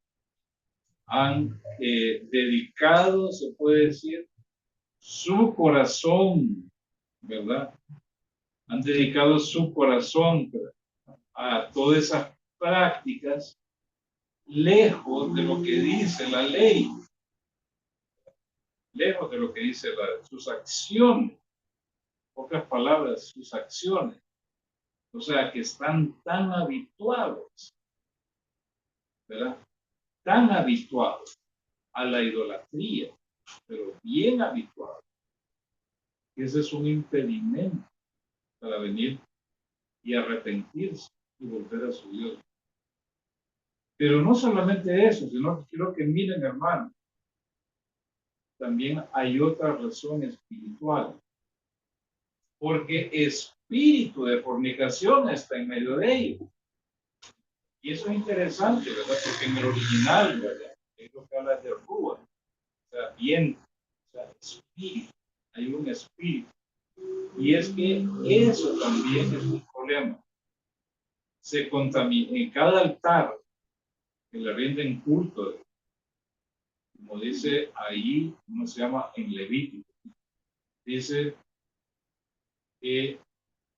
Han dedicado, se puede decir, su corazón, ¿verdad? Han dedicado su corazón a todas esas prácticas lejos de lo que dice la ley, lejos de lo que dice sus acciones, pocas palabras, sus acciones O sea, que están tan habituados, ¿verdad? Tan habituados a la idolatría, pero bien habituados, que ese es un impedimento para venir y arrepentirse y volver a su Dios. Pero no solamente eso, sino que quiero que miren, hermano, también hay otra razón espiritual, porque espíritu de fornicación está en medio de ellos. Y eso es interesante, ¿verdad? Porque en el original, ¿verdad? Es lo que habla de rúa, o sea, viento, o sea, espíritu, hay un espíritu. Y es que eso también es un problema. Se contamina en cada altar que le rinden culto, como dice ahí, ¿cómo se llama? En Levítico. Dice que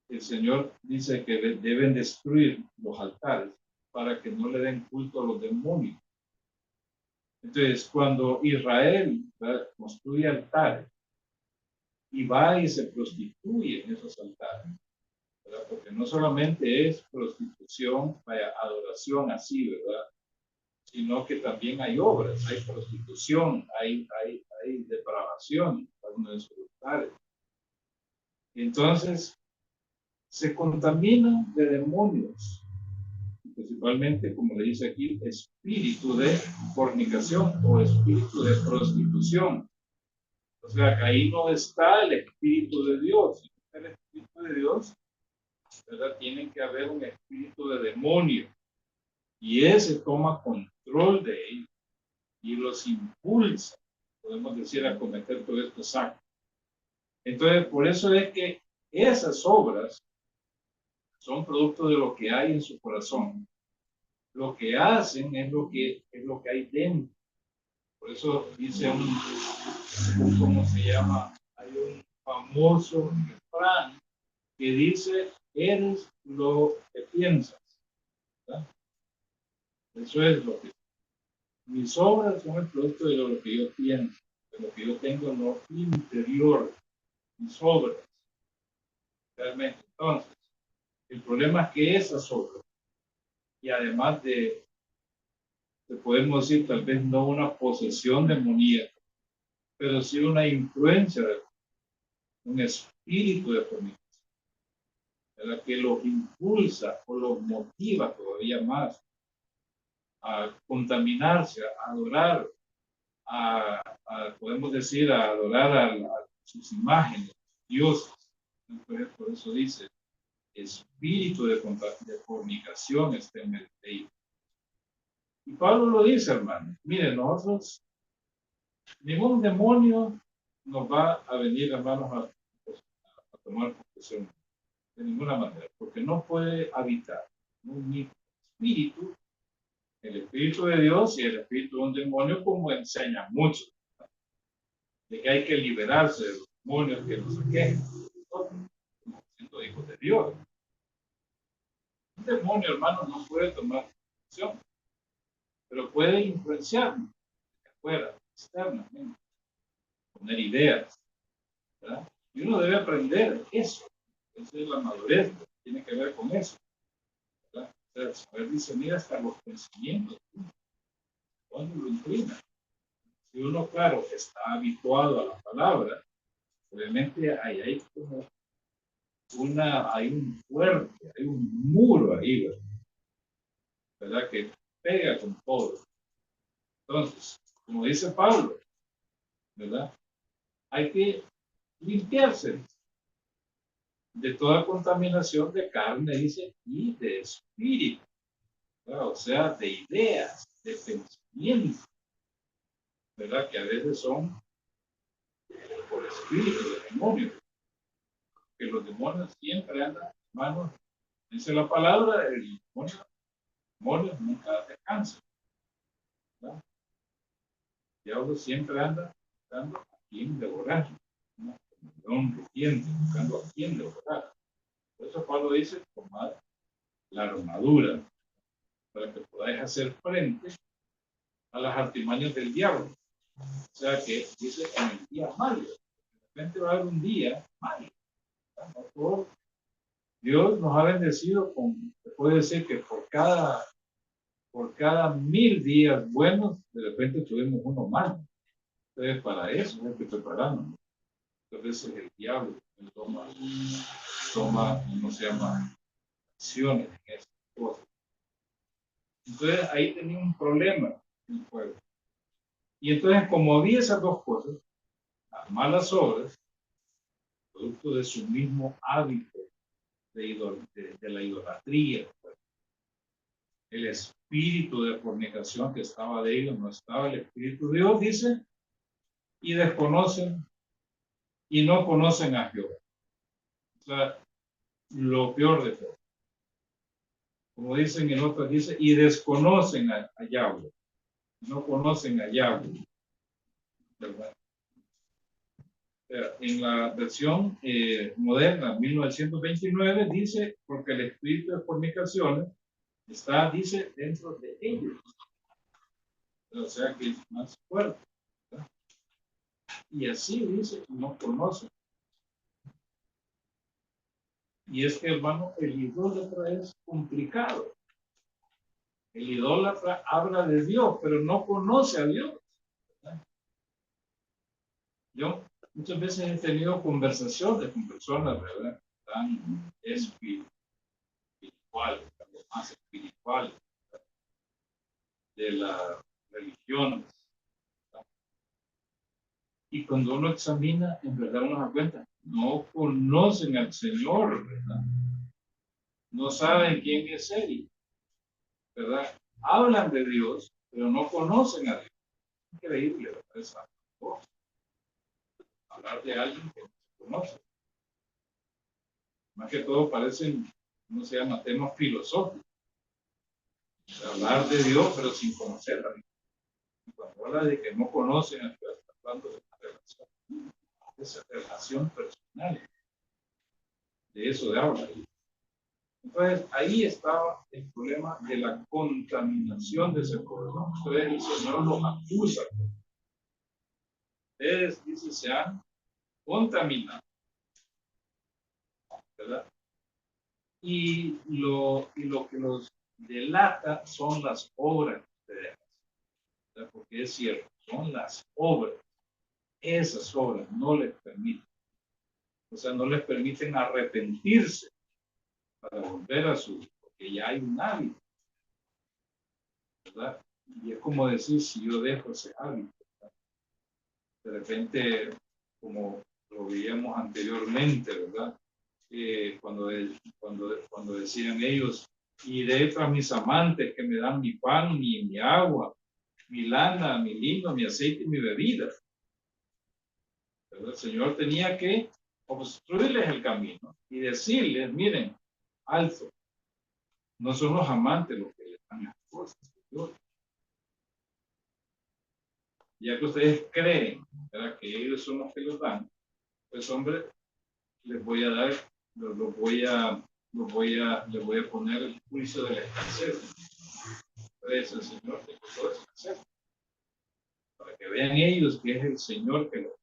el Señor dice que deben destruir los altares para que no le den culto a los demonios. Entonces, cuando Israel, ¿verdad?, construye altares y va y se prostituye en esos altares, ¿verdad?, porque no solamente es prostitución, vaya, adoración así, ¿verdad?, sino que también hay obras, hay prostitución, hay depravación en cada uno de esos altares. Entonces, se contaminan de demonios, principalmente, como le dice aquí, espíritu de fornicación o espíritu de prostitución. O sea, que ahí no está el espíritu de Dios. El espíritu de Dios, ¿verdad? Tiene que haber un espíritu de demonio. Y ese toma control de ellos y los impulsa, podemos decir, a cometer todos estos actos. Entonces, por eso es que esas obras son producto de lo que hay en su corazón. Lo que hacen es lo que hay dentro. Por eso dice ¿cómo se llama? Hay un famoso refrán que dice, eres lo que piensas, ¿verdad? Eso es lo que... Mis obras son el producto de lo que yo pienso, de lo que yo tengo en lo interior, mis obras, realmente. Entonces, el problema es que esas obras, y además de podemos decir, tal vez no una posesión demoníaca, pero sí una influencia de un espíritu de fornicación, ¿verdad?, que los impulsa o los motiva todavía más a contaminarse, a adorar, podemos decir, a adorar a sus imágenes, dioses. Entonces, por eso dice, espíritu de fornicación está en medio de ellos. Y Pablo lo dice, hermano. Miren, nosotros, ningún demonio nos va a venir, hermanos, a tomar posesión de ninguna manera, porque no puede habitar un espíritu, el espíritu de Dios y el espíritu de un demonio, como enseña mucho, de que hay que liberarse de los demonios que nos aquejan, nosotros, como siendo hijos de Dios. Un demonio, hermano, no puede tomar posesión, pero puede influenciarnos de afuera, externamente, poner ideas, ¿verdad? Y uno debe aprender eso. Esa es la madurez, tiene que ver con eso, ¿verdad? O sea, saber discernir hasta los pensamientos, cuando lo inclina. Si uno, claro, está habituado a la palabra, obviamente hay como hay un fuerte, hay un muro ahí, ¿verdad? Que pega con todo. Entonces, como dice Pablo, ¿verdad? Hay que limpiarse de toda contaminación de carne, dice, y de espíritu, ¿verdad? O sea, de ideas, de pensamientos, ¿verdad? Que a veces son por espíritu de demonio, que los demonios siempre andan, hermanos, dice la palabra, el demonio nunca descansa, ¿verdad? El diablo siempre anda buscando a quien devorar, ¿no? León rugiente, buscando a quien devorar. Por eso Pablo dice, tomad la armadura para que podáis hacer frente a las artimañas del diablo. O sea que dice en el día malo. De repente va a haber un día malo. No todo Dios nos ha bendecido con, se puede decir que por cada 1000 días buenos, de repente tuvimos uno malo. Entonces, para eso hay que prepararnos. Entonces, el diablo él toma, ¿cómo se llama? Acciones en esas cosas. Entonces, ahí tenía un problema en el pueblo. Y entonces, como había esas dos cosas, las malas obras, producto de su mismo hábito de la idolatría, pues, el espíritu de fornicación que estaba de ellos, no estaba el espíritu de Dios, dice, y desconocen y no conocen a Jehová. O sea, lo peor de todo. Como dicen en otras, dice, y desconocen a Yahweh. No conocen a Yahweh. ¿Verdad? En la versión moderna, 1929, dice, porque el espíritu de fornicaciones está, dice, dentro de ellos. O sea que es más fuerte. ¿Verdad? Y así dice, no conocen. Y es que, hermano, el idólatra es complicado. El idólatra habla de Dios, pero no conoce a Dios. ¿Verdad? Yo muchas veces he tenido conversaciones con personas, ¿verdad? Tan espirituales, más espirituales de la religión. ¿Verdad? Y cuando uno examina, en verdad uno se da cuenta, no conocen al Señor, ¿verdad? No saben quién es Él, ¿verdad? Hablan de Dios, pero no conocen a Dios. Increíble, ¿verdad? Esa cosa. Hablar de alguien que no se conoce. Más que todo parecen, ¿cómo se llama? Temas filosóficos. O sea, hablar de Dios, pero sin conocerla. Y cuando habla de que no conocen a Dios, está hablando de una relación, esa relación personal. De eso de habla. Entonces, ahí estaba el problema de la contaminación de ese pueblo. Entonces, el Señor los acusa. Ustedes, dice, se han contaminado, ¿verdad? Y lo que los delata son las obras que ustedes hacen, ¿verdad? Porque es cierto, son las obras. Esas obras no les permiten, o sea, no les permiten arrepentirse para volver a su, porque ya hay un hábito, ¿verdad? Y es como decir, si yo dejo ese hábito, ¿verdad? De repente, como lo veíamos anteriormente, ¿verdad? Cuando decían ellos, iré tras mis amantes que me dan mi pan, mi agua, mi lana, mi lino, mi aceite y mi bebida. Pero el Señor tenía que obstruirles el camino y decirles, miren, alto, no son los amantes los que les dan las cosas. Ya que ustedes creen, ¿verdad?, que ellos son los que los dan, pues hombre, les voy a dar, les voy a poner el juicio de la escasez. Entonces el Señor te puso la escasez, para que vean ellos que es el Señor que lo,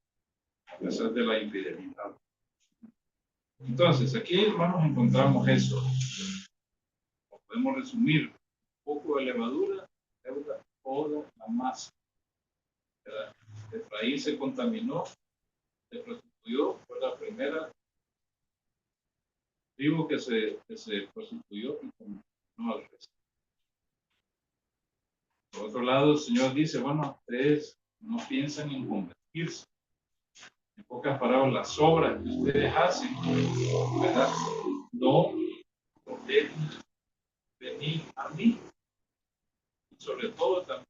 a pesar de la infidelidad. Entonces, aquí, hermanos, encontramos eso. Podemos resumir: un poco de levadura, deuda, toda la masa. Efraín se contaminó, se prostituyó, fue la primera tribu que se prostituyó y contaminó al resto. Por otro lado, el Señor dice, bueno, ustedes no piensan en convertirse. En pocas palabras, las obras que ustedes hacen, ¿verdad?, no deben venir a mí. Y sobre todo también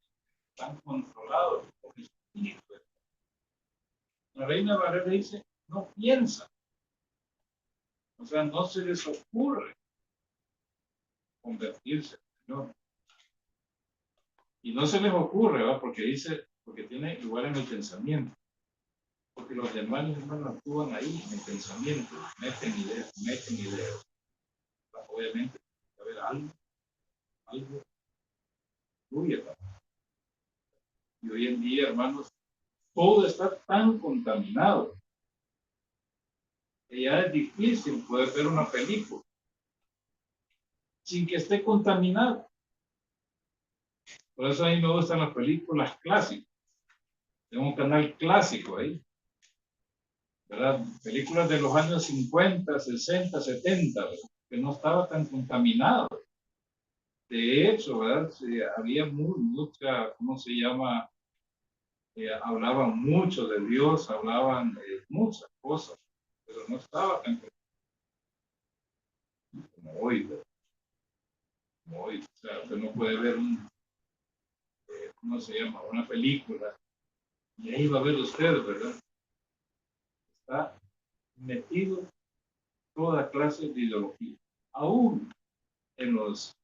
están controlados por el Espíritu. La Reina Valera dice, no piensan. O sea, no se les ocurre convertirse al Señor. Y no se les ocurre, ¿verdad? Porque dice, porque tiene igual en el pensamiento. Porque los demás hermanos actúan ahí en el pensamiento, meten ideas. Obviamente, a ver, algo fluye. Y hoy en día, hermanos, todo está tan contaminado que ya es difícil poder ver una película sin que esté contaminado. Por eso a mí me gustan las películas clásicas. Tengo un canal clásico ahí, ¿verdad? Películas de los años 50, 60, 70, ¿verdad? Que no estaba tan contaminado. De hecho, ¿verdad? Sí, había mucha, ¿cómo se llama? Hablaban mucho de Dios, hablaban de muchas cosas, pero no estaba tan como hoy, ¿verdad? Como hoy. O sea, usted no puede ver ¿cómo se llama? Una película y ahí va a ver usted, ¿verdad? Está metido toda clase de ideología, aún en las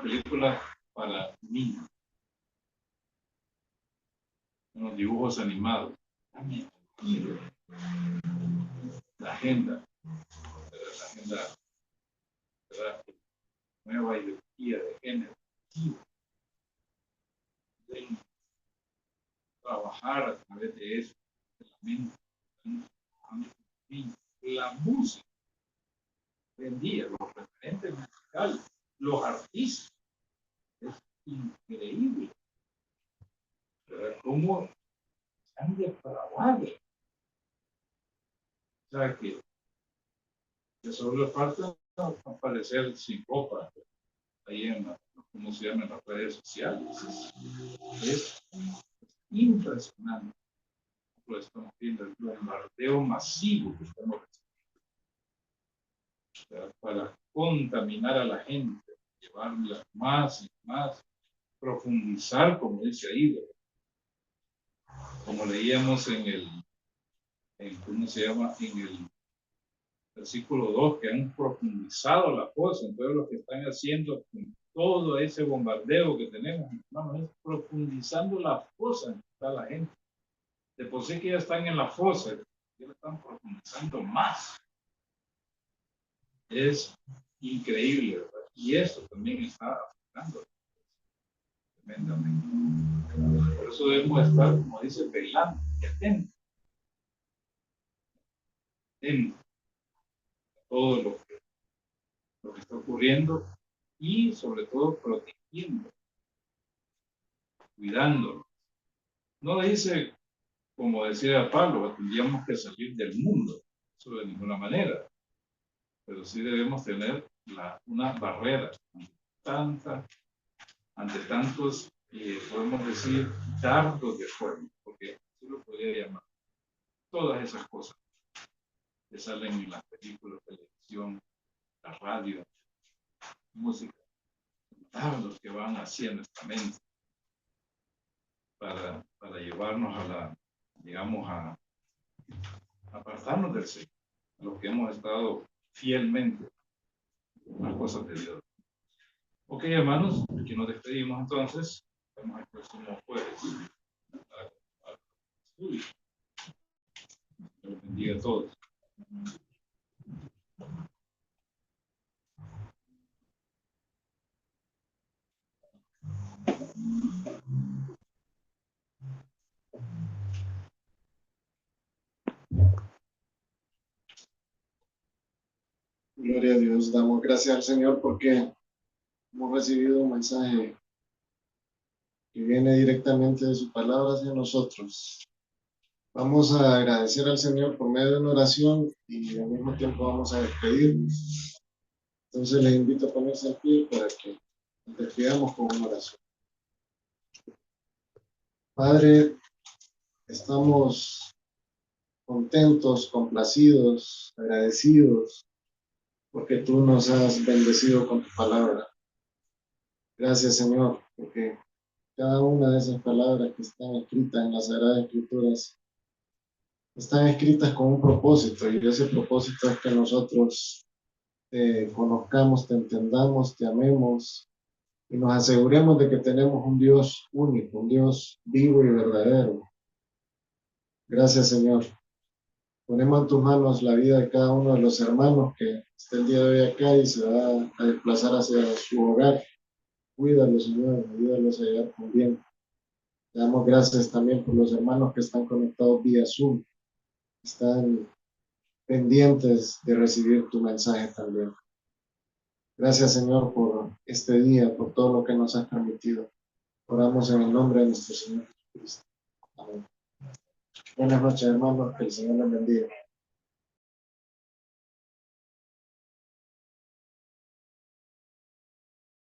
películas para niños, en los dibujos animados. También la agenda, ¿verdad? Nueva ideología de género. Deben trabajar a través de eso, de la mente. La música, hoy en día, los referentes musicales, los artistas, es increíble, ¿verdad? Cómo han depravado. O sea que solo le falta aparecer sin ropa ahí ¿cómo se llama? En las redes sociales. Es impresionante. Lo estamos viendo, el bombardeo masivo que estamos recibiendo para contaminar a la gente, llevarla más y más, profundizar, como dice ahí, como leíamos ¿cómo se llama? En el versículo 2, que han profundizado la cosa. Entonces lo que están haciendo con todo ese bombardeo que tenemos, hermanos, es profundizando la fosa en que está la gente. De por sí que ya están en la fosa, ya lo están profundizando más. Es increíble, ¿verdad? Y esto también está afectando tremendamente. Por eso debemos estar, como dice, velando y atentos. En todo lo que está ocurriendo y sobre todo protegiendo, cuidándolo. No dice, como decía Pablo, que tendríamos que salir del mundo, eso de ninguna manera, pero sí debemos tener una barrera ante tantos, podemos decir, dardos de fuego, porque así lo podría llamar, todas esas cosas que salen en las películas, televisión, la radio, música, dardos que van hacia nuestra mente para llevarnos digamos, a apartarnos del Señor, a los que hemos estado fielmente en las cosas de Dios. Ok, hermanos, aquí nos despedimos entonces. Vamos al próximo jueves. Uy, Dios bendiga a todos. Gloria a Dios, damos gracias al Señor porque hemos recibido un mensaje que viene directamente de su palabra hacia nosotros. Vamos a agradecer al Señor por medio de una oración y al mismo tiempo vamos a despedirnos. Entonces les invito a ponerse en pie para que nos despidamos con una oración. Padre, estamos contentos, complacidos, agradecidos porque tú nos has bendecido con tu palabra. Gracias, Señor, porque cada una de esas palabras que están escritas en las Sagradas Escrituras están escritas con un propósito, y ese propósito es que nosotros te conozcamos, te entendamos, te amemos y nos aseguremos de que tenemos un Dios único, un Dios vivo y verdadero. Gracias, Señor. Ponemos en tus manos la vida de cada uno de los hermanos que está el día de hoy acá y se va a desplazar hacia su hogar. Cuídalos, Señor, ayúdalos a llegar con bien. Te damos gracias también por los hermanos que están conectados vía Zoom. Están pendientes de recibir tu mensaje también. Gracias, Señor, por este día, por todo lo que nos has permitido. Oramos en el nombre de nuestro Señor Jesucristo. Amén. Buenas noches, hermanos. Que el Señor les bendiga.